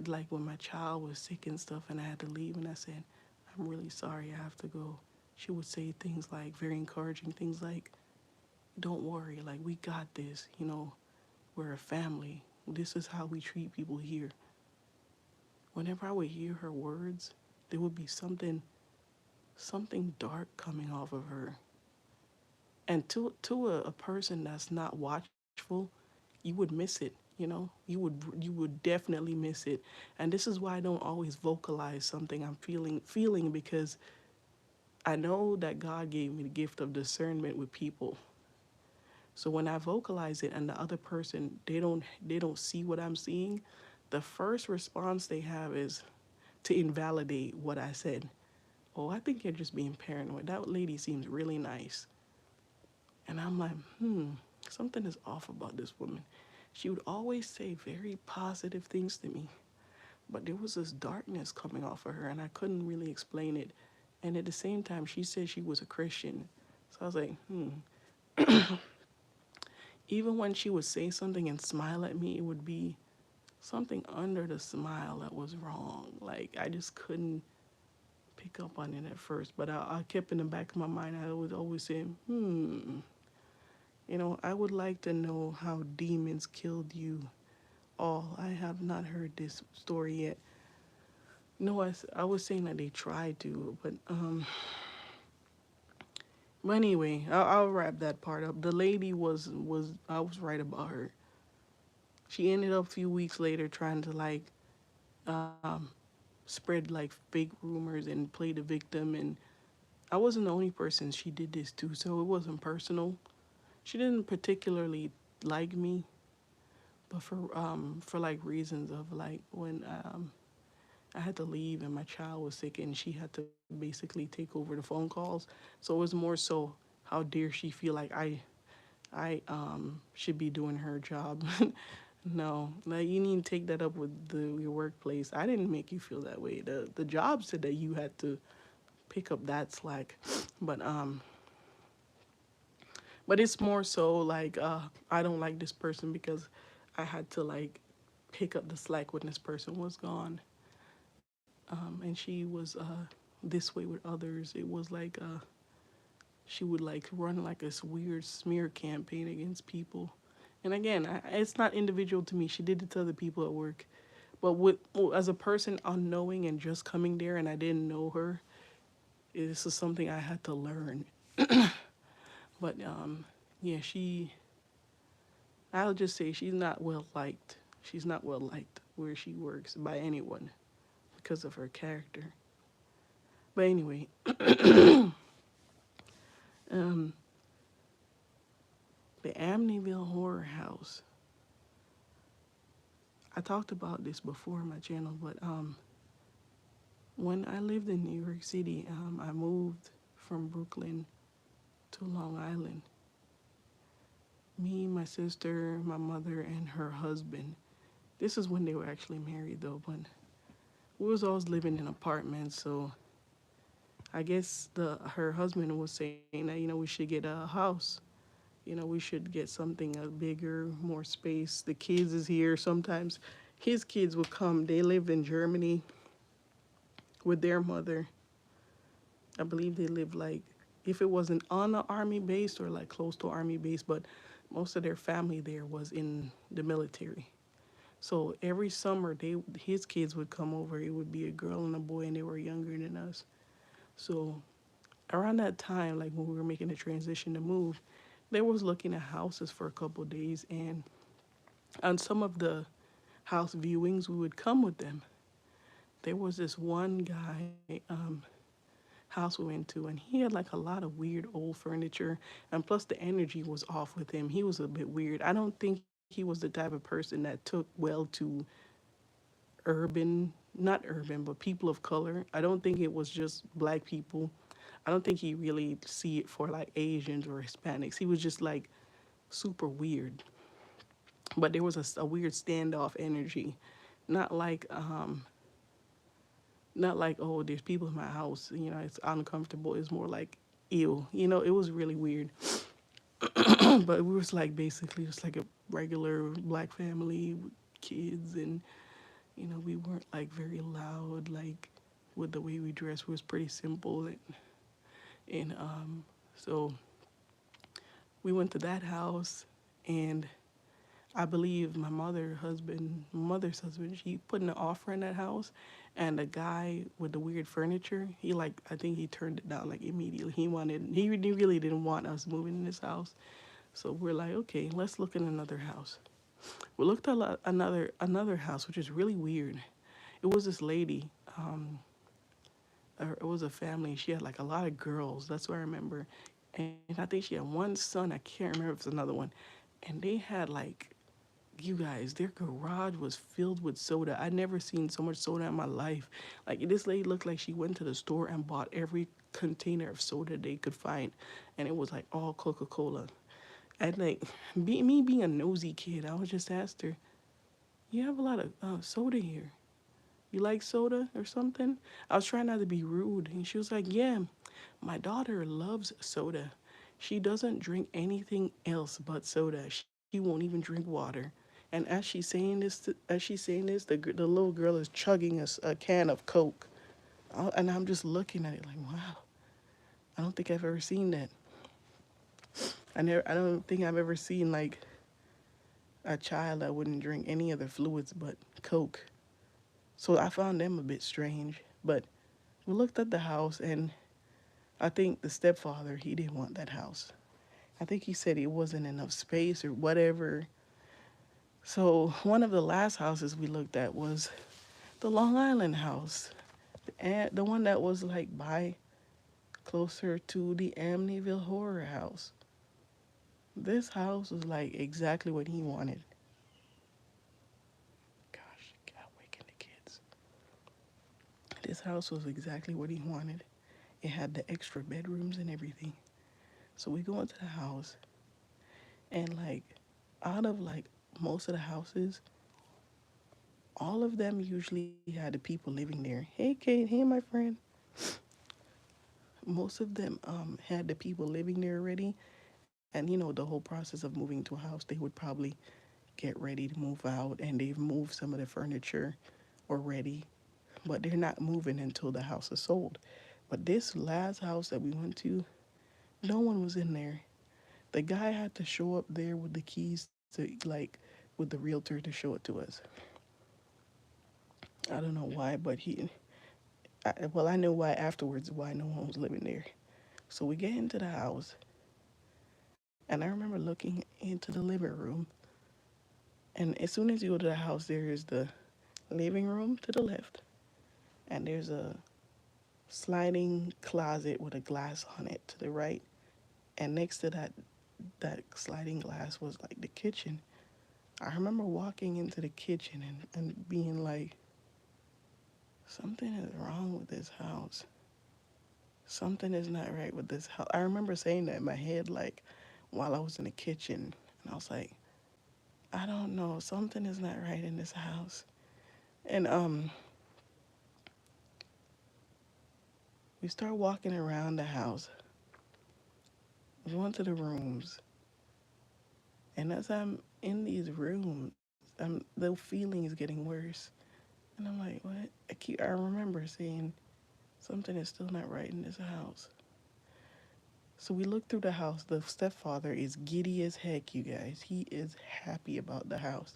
like when my child was sick and stuff, and I had to leave, and I said, "I'm really sorry, I have to go." She would say things like very encouraging things like, "Don't worry, like we got this. We're a family. This is how we treat people here." Whenever I would hear her words, there would be something dark coming off of her. And to a person that's not watchful, you would miss it, you would definitely miss it. And this is why I don't always vocalize something I'm feeling, because I know that God gave me the gift of discernment with people. So when I vocalize it and the other person, they don't see what I'm seeing, the first response they have is to invalidate what I said. Oh, I think you're just being paranoid. That lady seems really nice. And I'm like, something is off about this woman. She would always say very positive things to me, but there was this darkness coming off of her, and I couldn't really explain it. And at the same time, she said she was a Christian. So I was like, even when she would say something and smile at me, it would be something under the smile that was wrong. Like, I just couldn't pick up on it at first, but I kept in the back of my mind, I was always saying, I would like to know how demons killed you all. I have not heard this story yet. No, I was saying that they tried to, but anyway, I'll wrap that part up. The lady was I was right about her. She ended up a few weeks later trying to like um, spread like fake rumors and play the victim, and I wasn't the only person she did this to, so it wasn't personal. She didn't particularly like me, but for like reasons of like when I had to leave and my child was sick and she had to basically take over the phone calls. So it was more so, how dare she feel like I should be doing her job. No, like you need to take that up with your workplace. I didn't make you feel that way. The job said that you had to pick up that slack. But but it's more so like I don't like this person because I had to like pick up the slack when this person was gone. And she was this way with others. It was like she would like run like this weird smear campaign against people. And again, it's not individual to me. She did it to other people at work. But as a person unknowing and just coming there, and I didn't know her, this is something I had to learn. But yeah, I'll just say she's not well liked. She's not well liked where she works by anyone because of her character. But anyway, um, the Amityville Horror House. I talked about this before on my channel, but when I lived in New York City, I moved from Brooklyn to Long Island. Me, my sister, my mother, and her husband. This is when they were actually married, though, but we was always living in apartments. So I guess the her husband was saying that we should get a house. We should get something bigger, more space. The kids is here. Sometimes his kids would come. They lived in Germany with their mother. I believe they lived like, if it wasn't on an army base or like close to army base, but most of their family there was in the military. So every summer his kids would come over. It would be a girl and a boy, and they were younger than us. So around that time, like when we were making the transition to move, they was looking at houses for a couple of days, and on some of the house viewings, we would come with them. There was this one guy house we went to, and he had like a lot of weird old furniture, and plus the energy was off with him. He was a bit weird. I don't think he was the type of person that took well to not urban, but people of color. I don't think it was just black people. I don't think he really see it for like Asians or Hispanics. He was just like super weird. But there was a weird standoff energy, not like not like, oh, there's people in my house, it's uncomfortable. It's more like, ew, it was really weird. But we was like basically just like a regular black family with kids, and we weren't like very loud, like with the way we dressed was pretty simple, and so we went to that house, and I believe my mother's husband, she put an offer in that house, and the guy with the weird furniture, he like, I think he turned it down like immediately. He really didn't want us moving in this house, so we're like, okay, let's look at another house. We looked at another house, which is really weird. It was this lady, or it was a family. She had like a lot of girls. That's what I remember, and I think she had one son. I can't remember if it's another one, and they had like, you guys, their garage was filled with soda. I'd never seen so much soda in my life. Like, this lady looked like she went to the store and bought every container of soda they could find, and it was like all Coca Cola. And like, me being a nosy kid, I was just asked her, "You have a lot of soda here. You like soda or something?" I was trying not to be rude, and she was like, "Yeah, my daughter loves soda. She doesn't drink anything else but soda. She won't even drink water." And as she's saying this, the little girl is chugging a can of Coke, and I'm just looking at it like, wow. I don't think I've ever seen that. I don't think I've ever seen like a child that wouldn't drink any other fluids but Coke. So I found them a bit strange. But we looked at the house, and I think the stepfather, he didn't want that house. I think he said it wasn't enough space or whatever. So one of the last houses we looked at was the Long Island house, and the one that was like by closer to the Amityville horror house. This house was like exactly what he wanted. Gosh, God, waking the kids. This house was exactly what he wanted. It had the extra bedrooms and everything. So we go into the house, and like, out of like most of the houses, all of them usually had the people living there. Hey, Kate. Hey, my friend. Most of them had the people living there already, and the whole process of moving to a house, they would probably get ready to move out, and they've moved some of the furniture already, but they're not moving until the house is sold. But this last house that we went to, no one was in there. The guy had to show up there with the keys to, like, with the realtor to show it to us. I don't know why, but well, I know why afterwards, why no one was living there. So we get into the house, and I remember looking into the living room, and as soon as you go to the house, there is the living room to the left, and there's a sliding closet with a glass on it to the right, and next to that sliding glass was like the kitchen. I remember walking into the kitchen and being like, something is wrong with this house. Something is not right with this house. I remember saying that in my head, like, while I was in the kitchen, and I was like, I don't know, something is not right in this house. And we start walking around the house. We went to the rooms, and as I'm in these rooms, the feeling is getting worse. And I'm like, what? I remember saying, something is still not right in this house. So we look through the house. The stepfather is giddy as heck, you guys. He is happy about the house.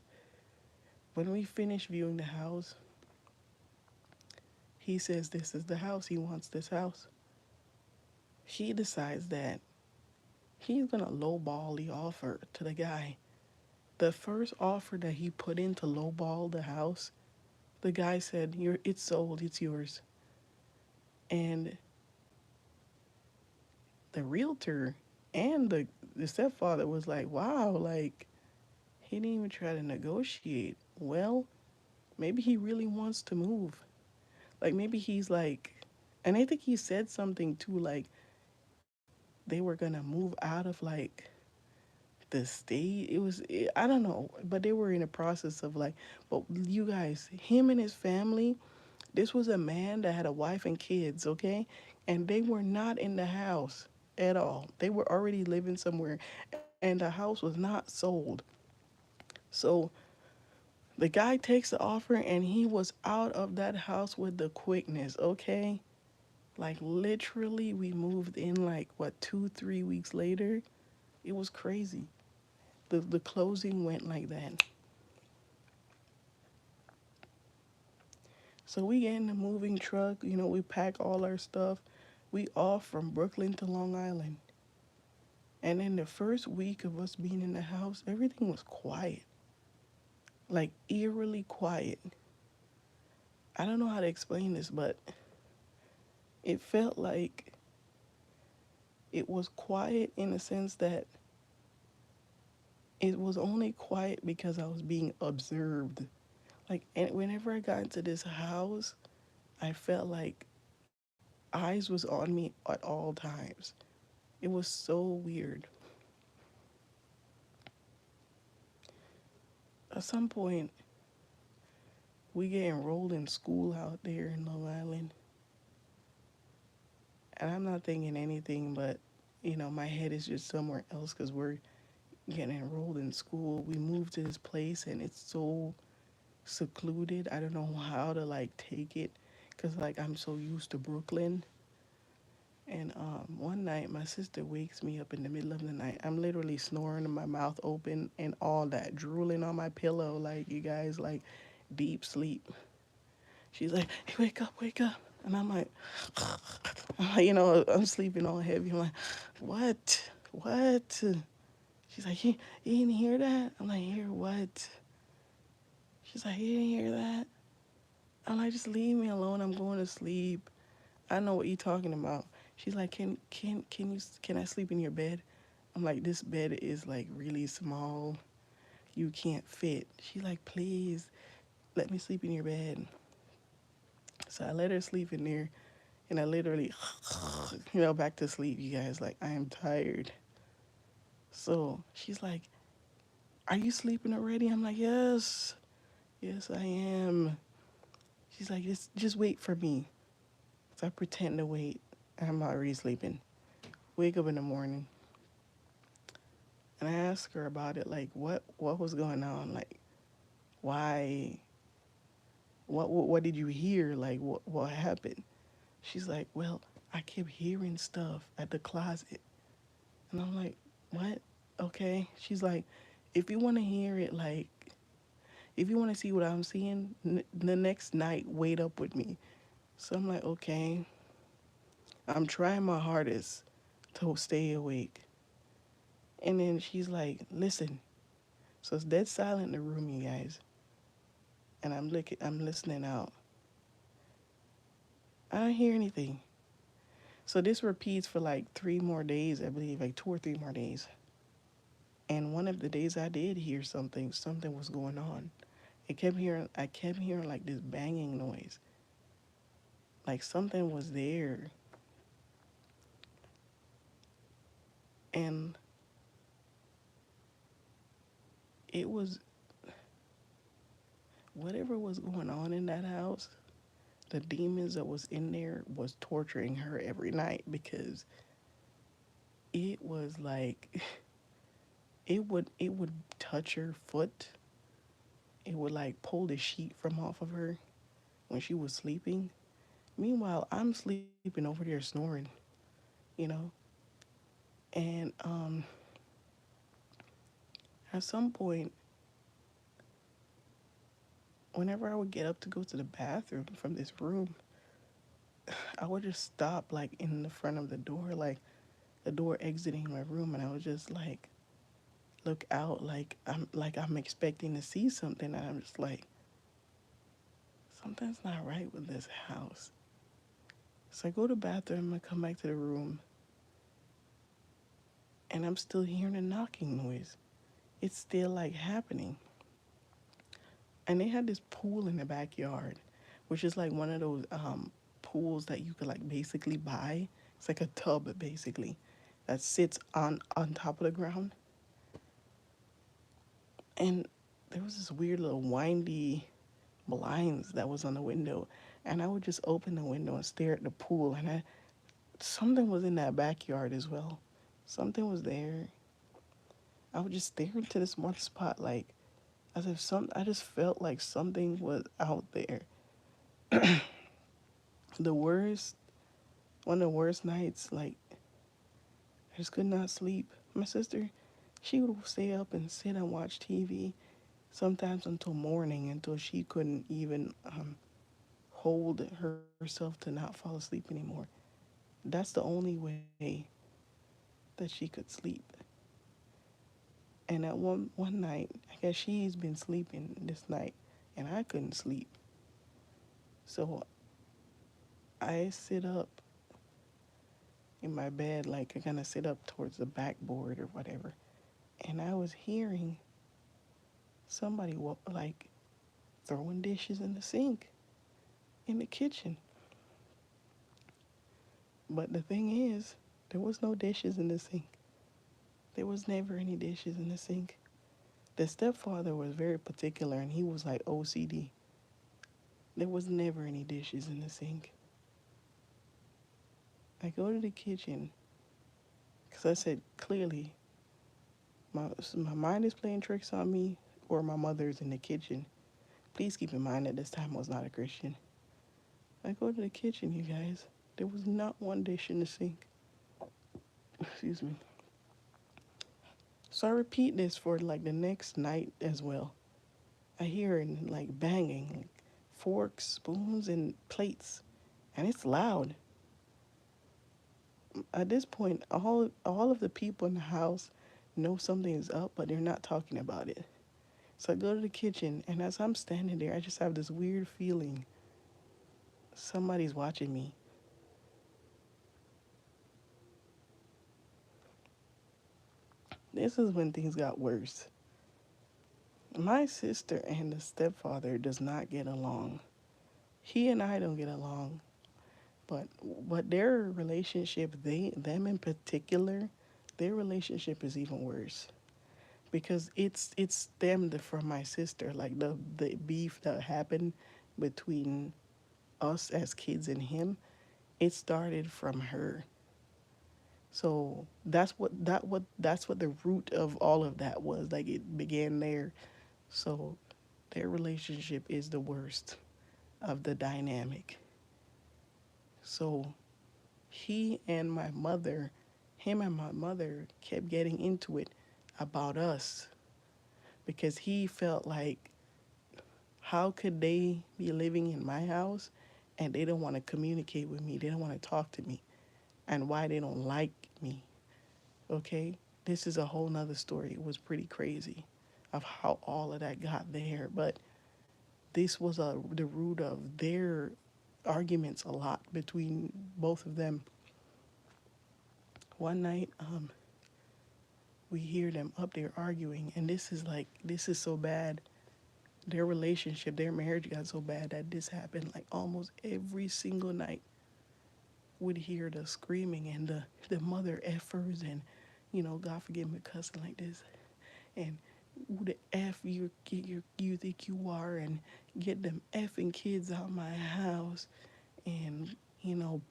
When we finish viewing the house, he says this is the house. He wants this house. He decides that he's gonna lowball the offer to the guy. The first offer that he put in to lowball the house, the guy said, it's sold, it's yours." And the realtor and the stepfather was like, wow, like, he didn't even try to negotiate. Well, maybe he really wants to move. Like, maybe he's like, and I think he said something too, like, they were gonna move out of like the state. I don't know, but they were in a process of like, but you guys, him and his family, this was a man that had a wife and kids, okay? And they were not in the house at all. They were already living somewhere, and the house was not sold. So the guy takes the offer, and he was out of that house with the quickness, okay? Like, literally, we moved in like, what, 2, 3 weeks later? It was crazy. the closing went like that. So we get in the moving truck, we pack all our stuff. We off from Brooklyn to Long Island. And in the first week of us being in the house, everything was quiet. Like eerily quiet. I don't know how to explain this, but it felt like it was quiet in the sense that it was only quiet because I was being observed. Like, and whenever I got into this house, I felt like eyes was on me at all times. It was so weird. At some point, we get enrolled in school out there in Long Island, and I'm not thinking anything but, my head is just somewhere else because we're getting enrolled in school. We moved to this place, and it's so secluded. I don't know how to like take it because like I'm so used to Brooklyn. And one night, my sister wakes me up in the middle of the night. I'm literally snoring, my mouth open, and all that drooling on my pillow, like you guys, like deep sleep. She's like, "Hey, wake up, wake up!" And I'm like, I'm sleeping all heavy. I'm like, "What? What?" She's like, "You didn't hear that?" I'm like, "Hear what?" She's like, "You didn't hear that?" I'm like, "Just leave me alone. I'm going to sleep." I know what you're talking about. She's like, can I sleep in your bed? I'm like, this bed is like really small. You can't fit. She's like, please let me sleep in your bed. So I let her sleep in there, and I literally, back to sleep. You guys, like, I am tired. So she's like, are you sleeping already? I'm like, yes, yes I am. She's like, just wait for me. So I pretend to wait. I'm already sleeping. Wake up in the morning. And I asked her about it, like what was going on, like why, what did you hear, like what happened? She's like, well, I kept hearing stuff at the closet, and I'm like, what? Okay. She's like, if you want to hear it, like if you want to see what I'm seeing, the next night, wait up with me. So I'm like, okay. I'm trying my hardest to stay awake. And then she's like, listen. So it's dead silent in the room, you guys. And I'm listening out. I don't hear anything. So this repeats for like 3 more days, I believe, like 2 or 3 more days. And one of the days I did hear something. Something was going on. I kept hearing like this banging noise. Like something was there. And it was whatever was going on in that house. The demons that was in there was torturing her every night because it was like it would touch her foot. It would like pull the sheet from off of her when she was sleeping. Meanwhile, I'm sleeping over there snoring, you know. And at some point, whenever I would get up to go to the bathroom from this room, I would just stop like in the front of the door, like the door exiting my room, and I would just like look out, like I'm expecting to see something, and I'm just like, something's not right with this house. So I go to the bathroom, I come back to the room, and I'm still hearing a knocking noise. It's still like happening. And they had this pool in the backyard, which is like one of those pools that you could like basically buy. It's like a tub basically that sits on top of the ground. And there was this weird little windy blinds that was on the window, and I would just open the window and stare at the pool, and something was in that backyard as well. Something was there. I would just stare into this one spot, like as if I just felt like something was out there. The worst, one of the worst nights, like I just could not sleep. My sister, She would stay up and sit and watch TV, sometimes until morning, until she couldn't even hold herself to not fall asleep anymore. That's the only way that she could sleep. And at one night, I guess she's been sleeping this night, and I couldn't sleep. So I sit up in my bed, like I kind of sit up towards the backboard or whatever, and I was hearing somebody like throwing dishes in the sink in the kitchen. But the thing is, there was no dishes in the sink. There was never any dishes in the sink. The stepfather was very particular and he was like OCD. There was never any dishes in the sink. I go to the kitchen because I said clearly my mind is playing tricks on me or my mother's in the kitchen. Please keep in mind that this time I was not a Christian. I go to the kitchen, you guys. There was not one dish in the sink. Excuse me. So I repeat this for like the next night as well. I hear it like banging, like forks, spoons, and plates, and it's loud. At this point, all of the people in the house know something is up, but they're not talking about it. So I go to the kitchen, and as I'm standing there, I just have this weird feeling somebody's watching me. This is when things got worse. My sister and the stepfather does not get along. He and I don't get along, but their relationship, them in particular, their relationship is even worse because it's stemmed from my sister, like the beef that happened between us as kids and him. It started from her. So that's what the root of all of that was. Like it began there. So their relationship is the worst of the dynamic. So he and my mother, him and my mother kept getting into it about us because he felt like how could they be living in my house and they don't want to communicate with me, they don't want to talk to me, and why they don't like me. Okay, this is a whole nother story. It was pretty crazy of how all of that got there, but this was the root of their arguments a lot between both of them. One night, we hear them up there arguing, and this is so bad. Their relationship, their marriage got so bad that this happened like almost every single night. Would hear the screaming and the mother effers and, God forgive me cussing like this, and who the f you think you are, and get them effing kids out my house, and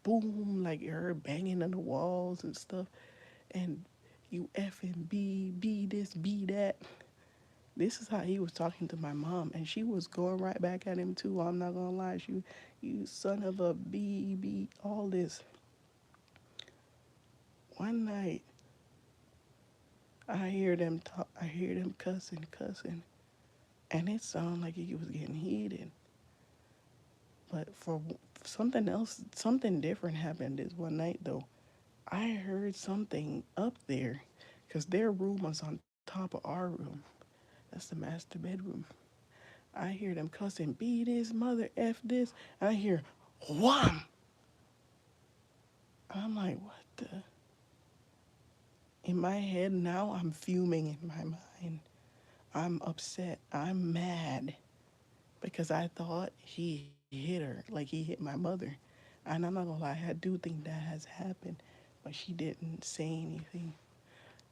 boom, like her banging on the walls and stuff, and you effing be this, be that. This is how he was talking to my mom, and she was going right back at him too. I'm not gonna lie, you son of a b, all this. One night, I hear them talk. I hear them cussing, and it sounded like he was getting heated. But for something else, something different happened this one night though. I heard something up there, cause their room was on top of our room. That's the master bedroom. I hear them cussing, be this, mother F this. And I hear, wham! I'm like, what the? In my head now, I'm fuming in my mind. I'm upset. I'm mad because I thought he hit her, like he hit my mother. And I'm not gonna lie, I do think that has happened, but she didn't say anything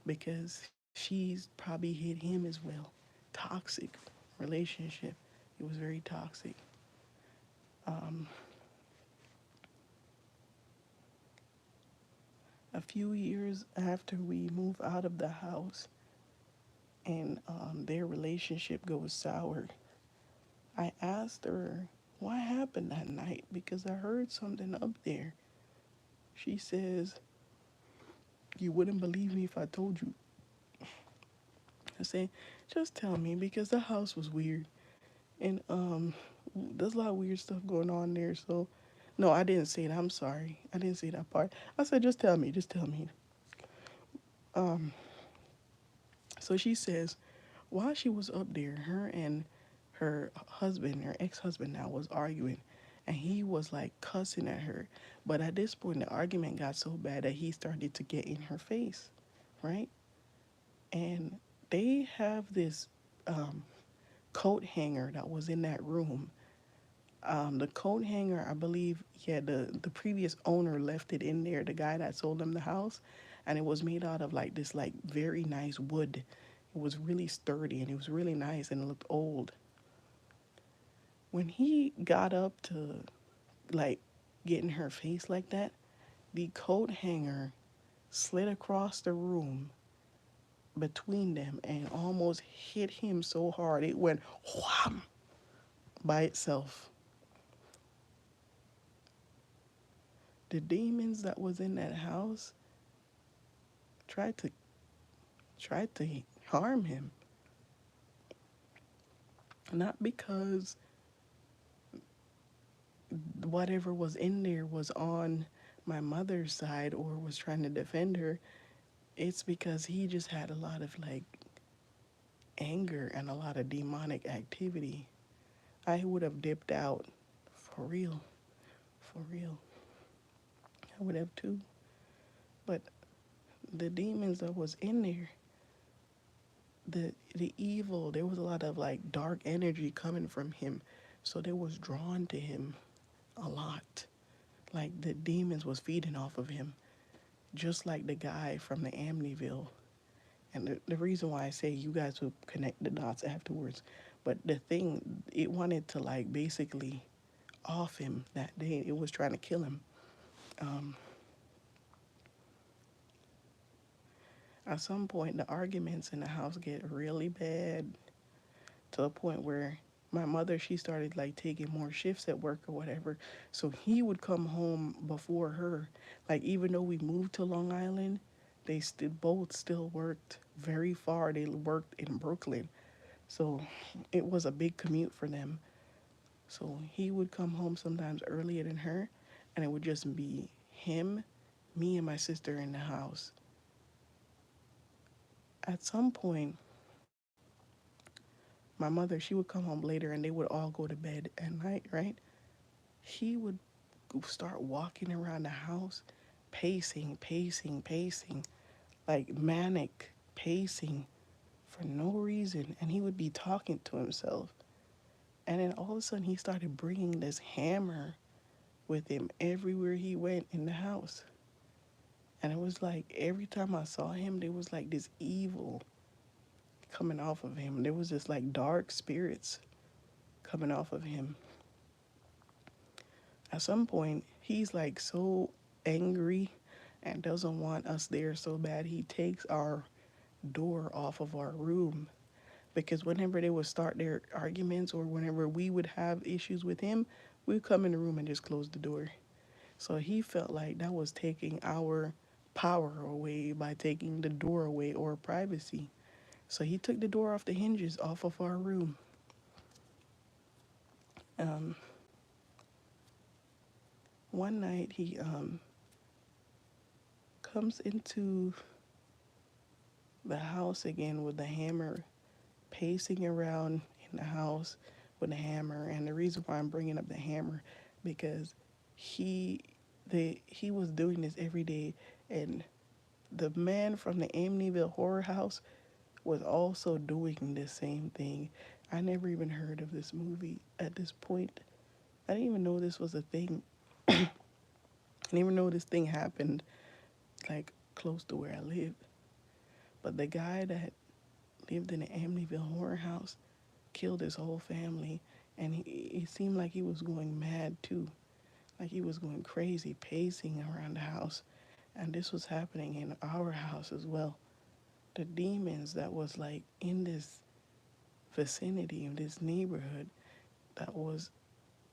because she's probably hit him as well. Toxic relationship. It was very toxic. Um, a few years after we move out of the house and their relationship goes sour, I asked her what happened that night because I heard something up there. She says, you wouldn't believe me if I told you. I say, just tell me because the house was weird. And there's a lot of weird stuff going on there. So, no, I didn't say that. I'm sorry. I didn't say that part. I said, just tell me. Just tell me. Um, so she says, while she was up there, her and her husband, her ex-husband now, was arguing, and he was like cussing at her. But at this point, the argument got so bad that he started to get in her face, right? And they have this um, coat hanger that was in that room. The coat hanger, I believe, yeah, the previous owner left it in there, the guy that sold them the house, and it was made out of like this like very nice wood. It was really sturdy and it was really nice and it looked old. When he got up to like get in her face like that, the coat hanger slid across the room between them and almost hit him so hard it went wham by itself. The demons that was in that house tried to tried to harm him. Not because whatever was in there was on my mother's side or was trying to defend her. It's because he just had a lot of like anger and a lot of demonic activity. I would have dipped out for real, for real. I would have too. But the demons that was in there, the evil, there was a lot of like dark energy coming from him. So they was drawn to him a lot. Like the demons was feeding off of him. Just like the guy from the Amityville. And the reason why I say you guys will connect the dots afterwards. But the thing, it wanted to like basically off him that day. It was trying to kill him. Um, at some point, the arguments in the house get really bad to a point where my mother, she started like taking more shifts at work or whatever. So he would come home before her. Like even though we moved to Long Island, they both still worked very far. They worked in Brooklyn. So it was a big commute for them. So he would come home sometimes earlier than her, and it would just be him, me, and my sister in the house. At some point, my mother, she would come home later and they would all go to bed at night, right? He would start walking around the house, pacing, pacing, pacing, like manic pacing for no reason. And he would be talking to himself. And then all of a sudden, he started bringing this hammer with him everywhere he went in the house. And it was like every time I saw him, there was like this evil coming off of him. There was this like dark spirits coming off of him. At some point, he's like so angry and doesn't want us there so bad. He takes our door off of our room because whenever they would start their arguments or whenever we would have issues with him, we'd come in the room and just close the door. So he felt like that was taking our power away by taking the door away or privacy. So he took the door off the hinges off of our room. Um, one night he comes into the house again with the hammer, pacing around in the house with the hammer. And the reason why I'm bringing up the hammer because he he was doing this every day, and the man from the Amityville horror house was also doing the same thing. I never even heard of this movie at this point. I didn't even know this was a thing. I didn't even know this thing happened like close to where I live. But the guy that lived in the Amityville horror house killed his whole family, and he seemed like he was going mad too. Like he was going crazy, pacing around the house. And this was happening in our house as well. The demons that was like in this vicinity of this neighborhood that was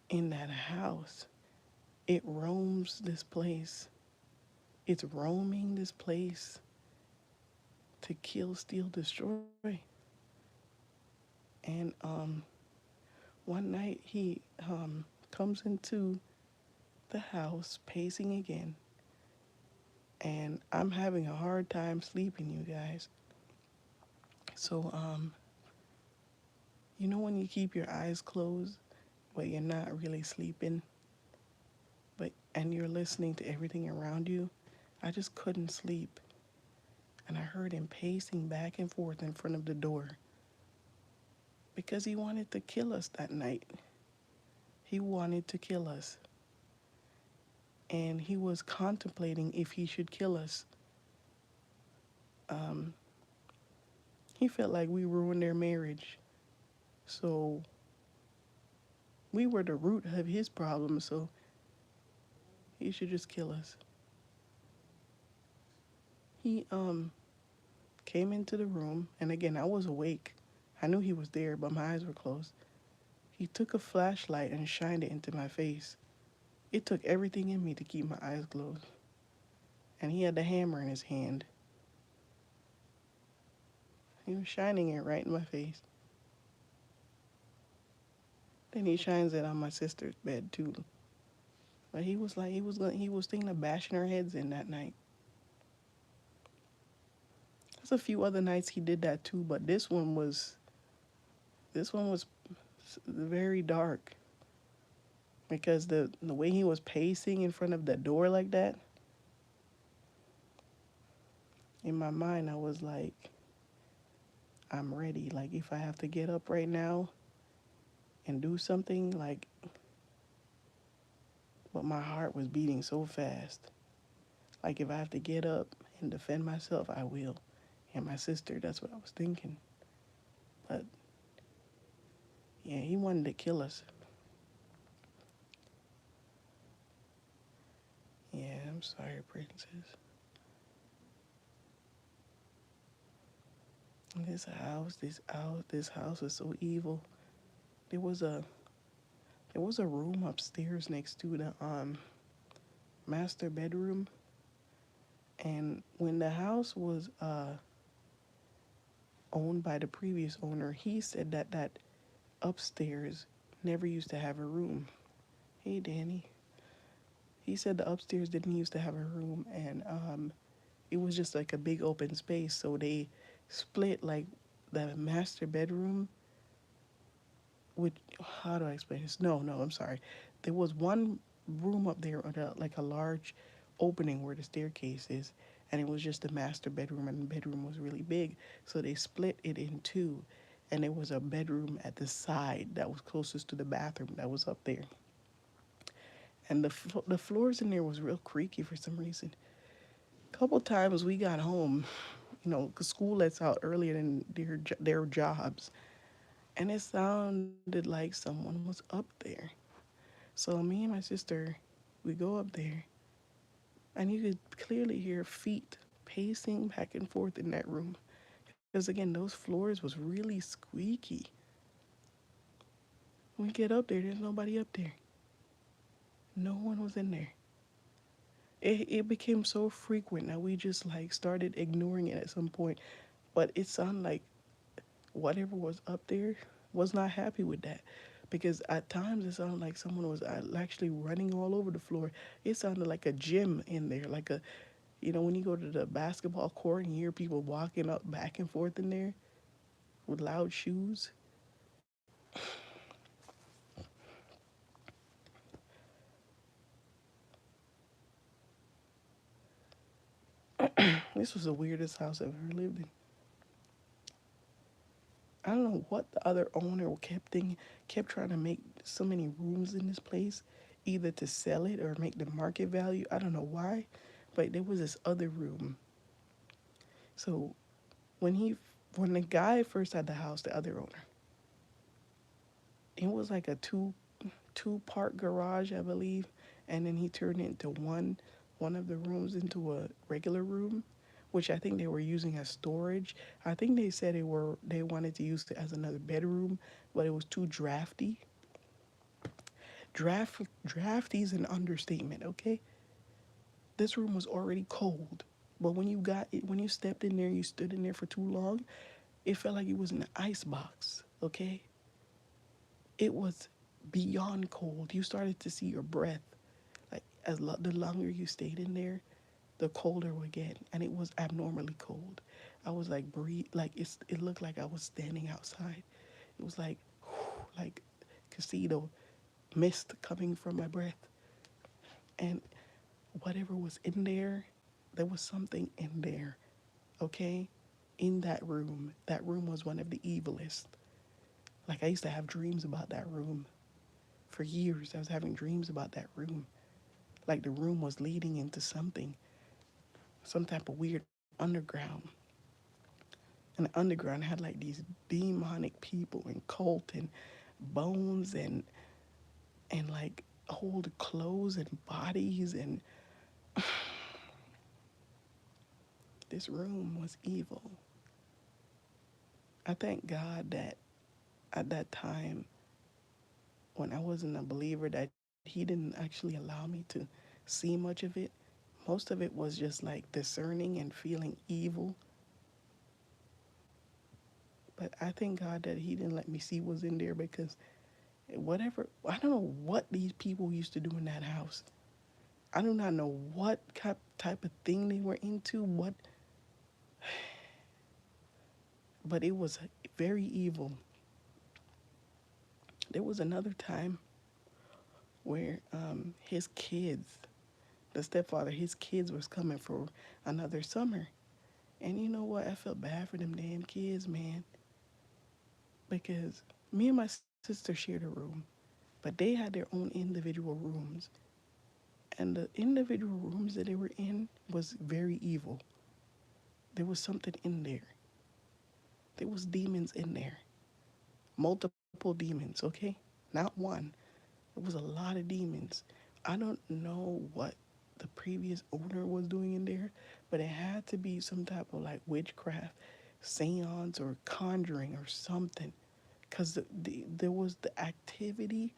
in that house, it roams this place. It's roaming this place to kill, steal, destroy. And one night he comes into the house pacing again, and I'm having a hard time sleeping, you guys. So you know when you keep your eyes closed, but you're not really sleeping, but and you're listening to everything around you. I just couldn't sleep, and I heard him pacing back and forth in front of the door because he wanted to kill us that night. He wanted to kill us, and he was contemplating if he should kill us. Um, he felt like we ruined their marriage, so we were the root of his problem. So he should just kill us. He came into the room, and again I was awake. I knew he was there, but my eyes were closed. He took a flashlight and shined it into my face. It took everything in me to keep my eyes closed. And he had the hammer in his hand. He was shining it right in my face. Then he shines it on my sister's bed too. But he was thinking of bashing our heads in that night. There's a few other nights he did that too, but this one was very dark because the way he was pacing in front of the door like that, in my mind I was like, I'm ready. Like if I have to get up right now and do something, like, but my heart was beating so fast. Like if I have to get up and defend myself, I will. And my sister, that's what I was thinking. But yeah, he wanted to kill us. Yeah, I'm sorry, princess. This house was so evil. There was a there was a room upstairs next to the master bedroom, and when the house was owned by the previous owner, he said that that upstairs never used to have a room. Hey, Danny. He said the upstairs didn't used to have a room, and it was just like a big open space. So they split like the master bedroom. Which, how do I explain this? No, I'm sorry. There was one room up there, like a large opening where the staircase is, and it was just the master bedroom, and the bedroom was really big. So they split it in two, and there was a bedroom at the side that was closest to the bathroom that was up there. And the floors in there was real creaky for some reason. A couple times we got home, 'cause school lets out earlier than their jobs, and it sounded like someone was up there. So me and my sister, we go up there, and you could clearly hear feet pacing back and forth in that room. Because again, those floors was really squeaky. When we get up there, there's nobody up there. No one was in there. It became so frequent that we just like started ignoring it at some point. But it sounded like whatever was up there was not happy with that, because at times it sounded like someone was actually running all over the floor. It sounded like a gym in there, like a, when you go to the basketball court and you hear people walking up back and forth in there with loud shoes. This was the weirdest house I've ever lived in. I don't know what the other owner kept trying to make so many rooms in this place, either to sell it or make the market value. I don't know why, but there was this other room. So when he when the guy first had the house, the other owner, it was like a two part garage, I believe, and then he turned it into one of the rooms into a regular room, which I think they were using as storage. I think they said they wanted to use it as another bedroom, but it was too drafty. Drafty is an understatement, okay? This room was already cold, but when you stepped in there, you stood in there for too long, it felt like it was in an ice box. Okay, it was beyond cold. You started to see your breath. Like the longer you stayed in there, the colder it would get, and it was abnormally cold. I was like breathe, like it looked like I was standing outside. It was like casino mist coming from my breath, and whatever was in there was something in there. Okay, in that room. That room was one of the evilest. Like I used to have dreams about that room. For years, I was having dreams about that room. Like the room was leading into something, some type of weird underground. And the underground had like these demonic people and cult and bones and like old clothes and bodies, and this room was evil. I thank God that at that time when I wasn't a believer that he didn't actually allow me to see much of it. Most of it was just like discerning and feeling evil. But I thank God that he didn't let me see what's in there, because whatever, I don't know what these people used to do in that house. I do not know what type of thing they were into, but it was very evil. There was another time where his kids, the stepfather, his kids was coming for another summer. And you know what? I felt bad for them damn kids, man, because me and my sister shared a room, but they had their own individual rooms. And the individual rooms that they were in was very evil. There was something in there. There was demons in there. Multiple demons, okay? Not one. It was a lot of demons. I don't know what the previous owner was doing in there, but it had to be some type of like witchcraft, seance, or conjuring or something. Because there was the activity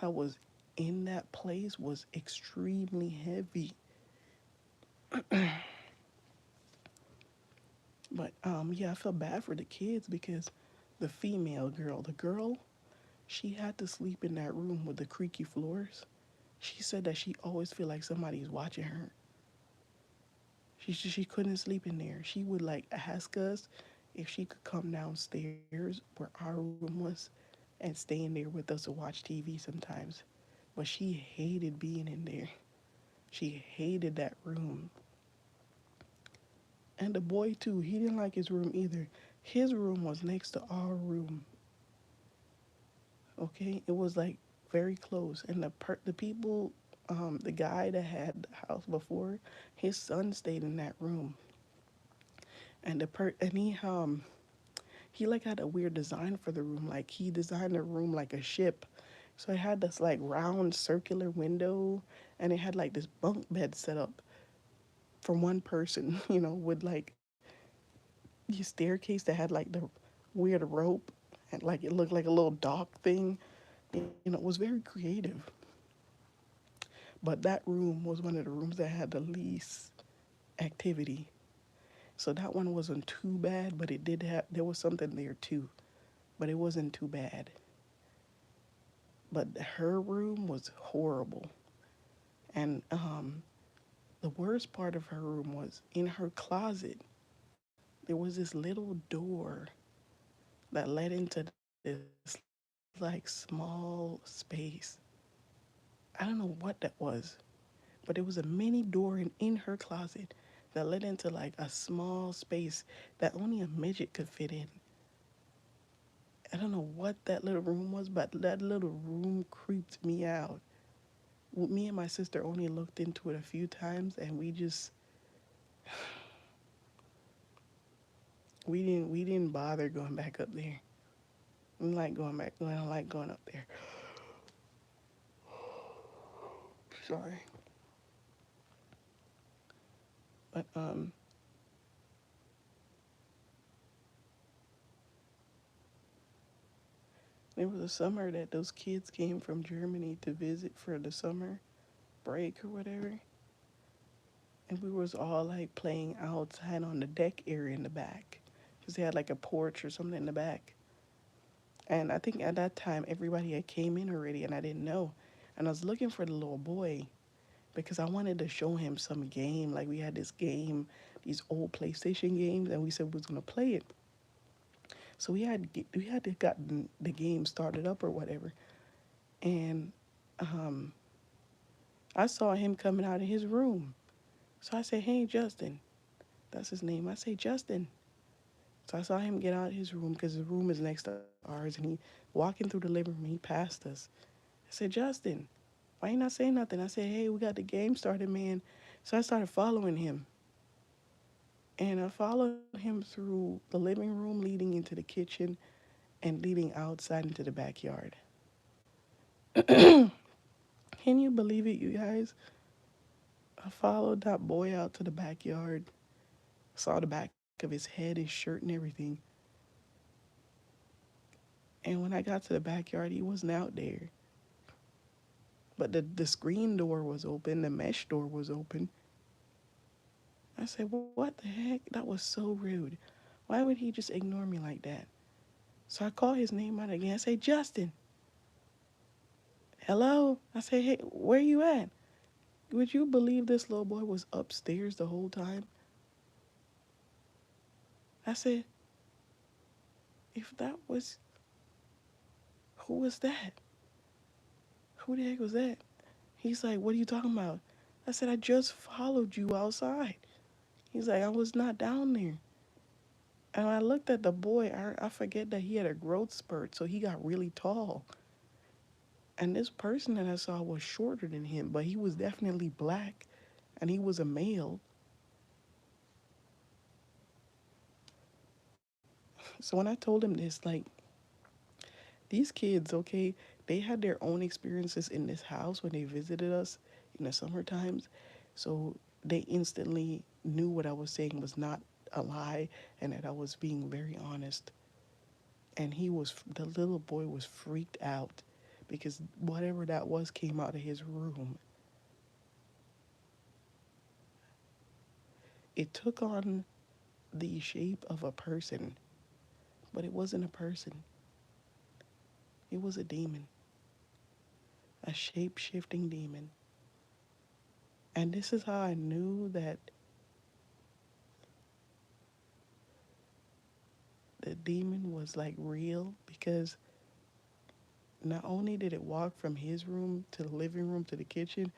that was in that place was extremely heavy. But yeah, I felt bad for the kids because the female girl, the girl, she had to sleep in that room with the creaky floors. She said that she always feel like somebody's watching her. She couldn't sleep in there. She would like ask us if she could come downstairs where our room was and stay in there with us to watch TV sometimes. But she hated being in there. She hated that room. And the boy too, he didn't like his room either. His room was next to our room. Okay, it was like very close. And the people, the guy that had the house before, his son stayed in that room. And he like had a weird design for the room. Like he designed the room like a ship. So it had this like round circular window, and it had like this bunk bed set up for one person, with like the staircase that had like the weird rope, and like it looked like a little dock thing. It was very creative. But that room was one of the rooms that had the least activity. So that one wasn't too bad, but there was something there too. But it wasn't too bad. But her room was horrible. And the worst part of her room was in her closet. There was this little door that led into this like small space. I don't know what that was, but it was a mini door in her closet that led into like a small space that only a midget could fit in. I don't know what that little room was, but that little room creeped me out. Well, me and my sister only looked into it a few times, and we didn't bother going back up there. We don't like going back. I don't like going up there. Sorry, but there was a summer that those kids came from Germany to visit for the summer break or whatever, and we was all like playing outside on the deck area in the back, because they had like a porch or something in the back. And I think at that time everybody had came in already and I didn't know. And I was looking for the little boy because I wanted to show him some game. Like we had this game, these old PlayStation games, and we said we was gonna play it. So we had to got the game started up or whatever. And um, I saw him coming out of his room. So I said, "Hey, Justin," that's his name. I say, "Justin." So I saw him get out of his room because his room is next to ours, and he walking through the living room. He passed us. I said, "Justin, why you not saying nothing?" I said, "Hey, we got the game started, man." So I started following him. And I followed him through the living room leading into the kitchen and leading outside into the backyard. Can you believe it, you guys? I followed that boy out to the backyard, saw the back of his head, his shirt, and everything. And when I got to the backyard, he wasn't out there. But the screen door was open, the mesh door was open. I said, "What the heck? That was so rude. Why would he just ignore me like that?" So I called his name out again. I say, "Justin, hello?" I say, "Hey, where you at?" Would you believe this little boy was upstairs the whole time? I said, "If that was, who was that? Who the heck was that?" He's like, "What are you talking about?" I said, "I just followed you outside." He's like, "I was not down there." And I looked at the boy. I forget that he had a growth spurt, so he got really tall. And this person that I saw was shorter than him, but he was definitely black, and he was a male. So when I told him this, like, these kids, okay, they had their own experiences in this house when they visited us in the summer times. So they instantly knew what I was saying was not a lie and that I was being very honest. And the little boy was freaked out because whatever that was came out of his room. It took on the shape of a person, but it wasn't a person. It was a demon, a shape shifting demon. And this is how I knew that the demon was like real because not only did it walk from his room to the living room to the kitchen,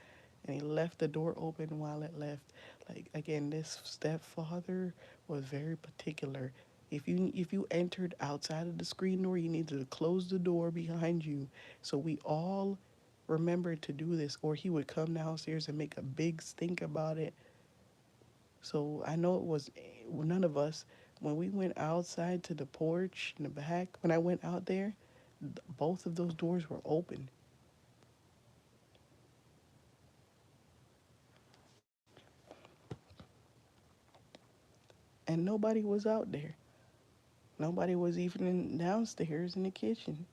and he left the door open while it left. Like again, this stepfather was very particular. If you entered outside of the screen door, you needed to close the door behind you. So we all remembered to do this, or he would come downstairs and make a big stink about it. So I know it was none of us. When we went outside to the porch in the back, when I went out there, both of those doors were open and nobody was out there. Nobody was even downstairs in the kitchen.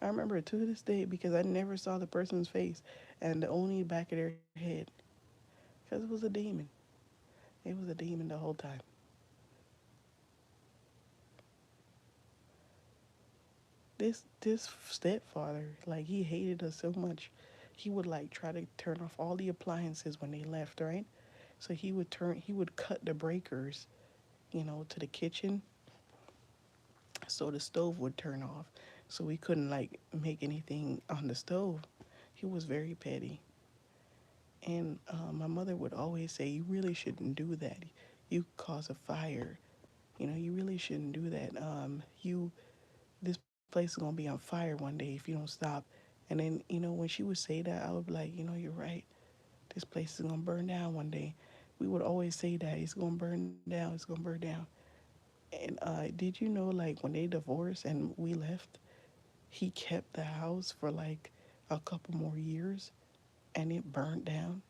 I remember it to this day because I never saw the person's face and the only back of their head because it was a demon. It was a demon the whole time. This stepfather, like he hated us so much, he would like try to turn off all the appliances when they left, right? So he would cut the breakers, to the kitchen so the stove would turn off. So we couldn't like make anything on the stove. He was very petty. And my mother would always say, "You really shouldn't do that. You cause a fire. You really shouldn't do that. This place is gonna be on fire one day if you don't stop." And then, when she would say that, I would be like, "You're right. This place is gonna burn down one day." We would always say that it's gonna burn down. It's gonna burn down. And did you know, like when they divorced and we left, he kept the house for like a couple more years, and it burned down.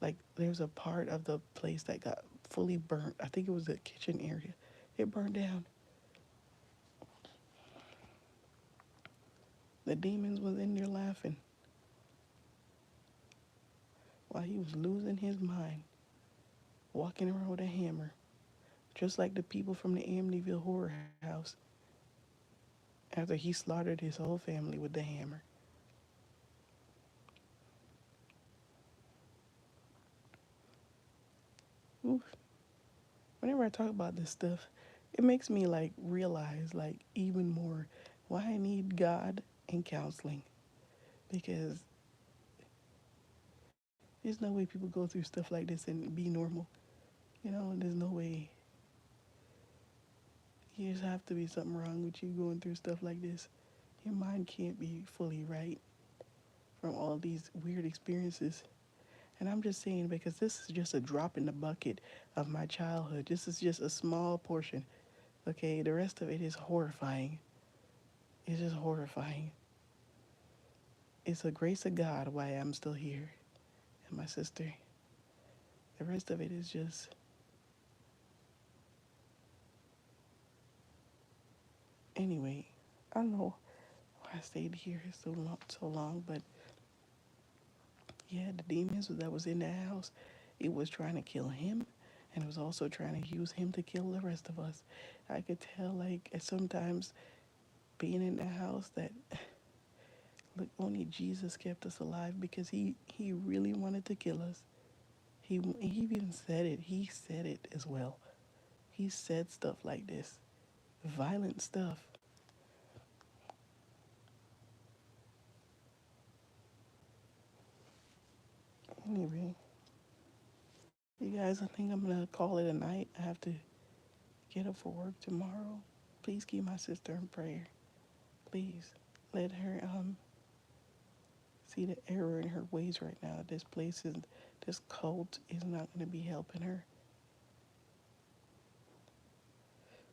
Like there's a part of the place that got fully burnt. I think it was the kitchen area. It burned down. The demons was in there laughing while he was losing his mind. walking around with a hammer, just like the people from the Amityville horror house after he slaughtered his whole family with the hammer. Oof. Whenever I talk about this stuff, it makes me like realize like even more why I need God and counseling because there's no way people go through stuff like this and be normal. There's no way. You just have to be something wrong with you going through stuff like this. Your mind can't be fully right from all these weird experiences. And I'm just saying because this is just a drop in the bucket of my childhood. This is just a small portion. Okay, the rest of it is horrifying. It's just horrifying. It's the grace of God why I'm still here. And my sister. The rest of it is just anyway. I don't know why I stayed here so long, but yeah, the demons that was in that house, it was trying to kill him, and it was also trying to use him to kill the rest of us. I could tell, like, sometimes being in the house that look only Jesus kept us alive because he really wanted to kill us. He even said it. He said it as well. He said stuff like this, violent stuff. Anyway, you guys, I think I'm gonna call it a night. I have to get up for work tomorrow. Please keep my sister in prayer. Please let her see the error in her ways right now. This cult is not gonna be helping her.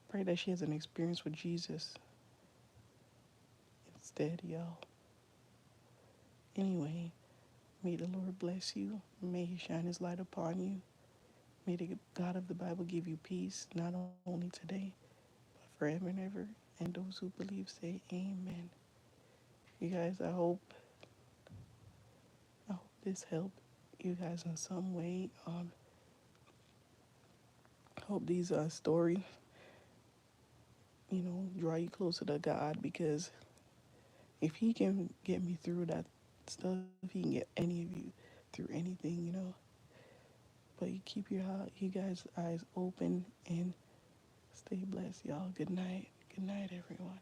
Pray that she has an experience with Jesus instead, y'all. Anyway, may the Lord bless you. May He shine His light upon you. May the God of the Bible give you peace, not only today, but forever and ever. And those who believe say amen. You guys, I hope this helped you guys in some way. Hope these stories, draw you closer to God because if He can get me through that stuff, He can get any of you through anything. But you keep you guys' eyes open and stay blessed, y'all. Good night. Good night, everyone.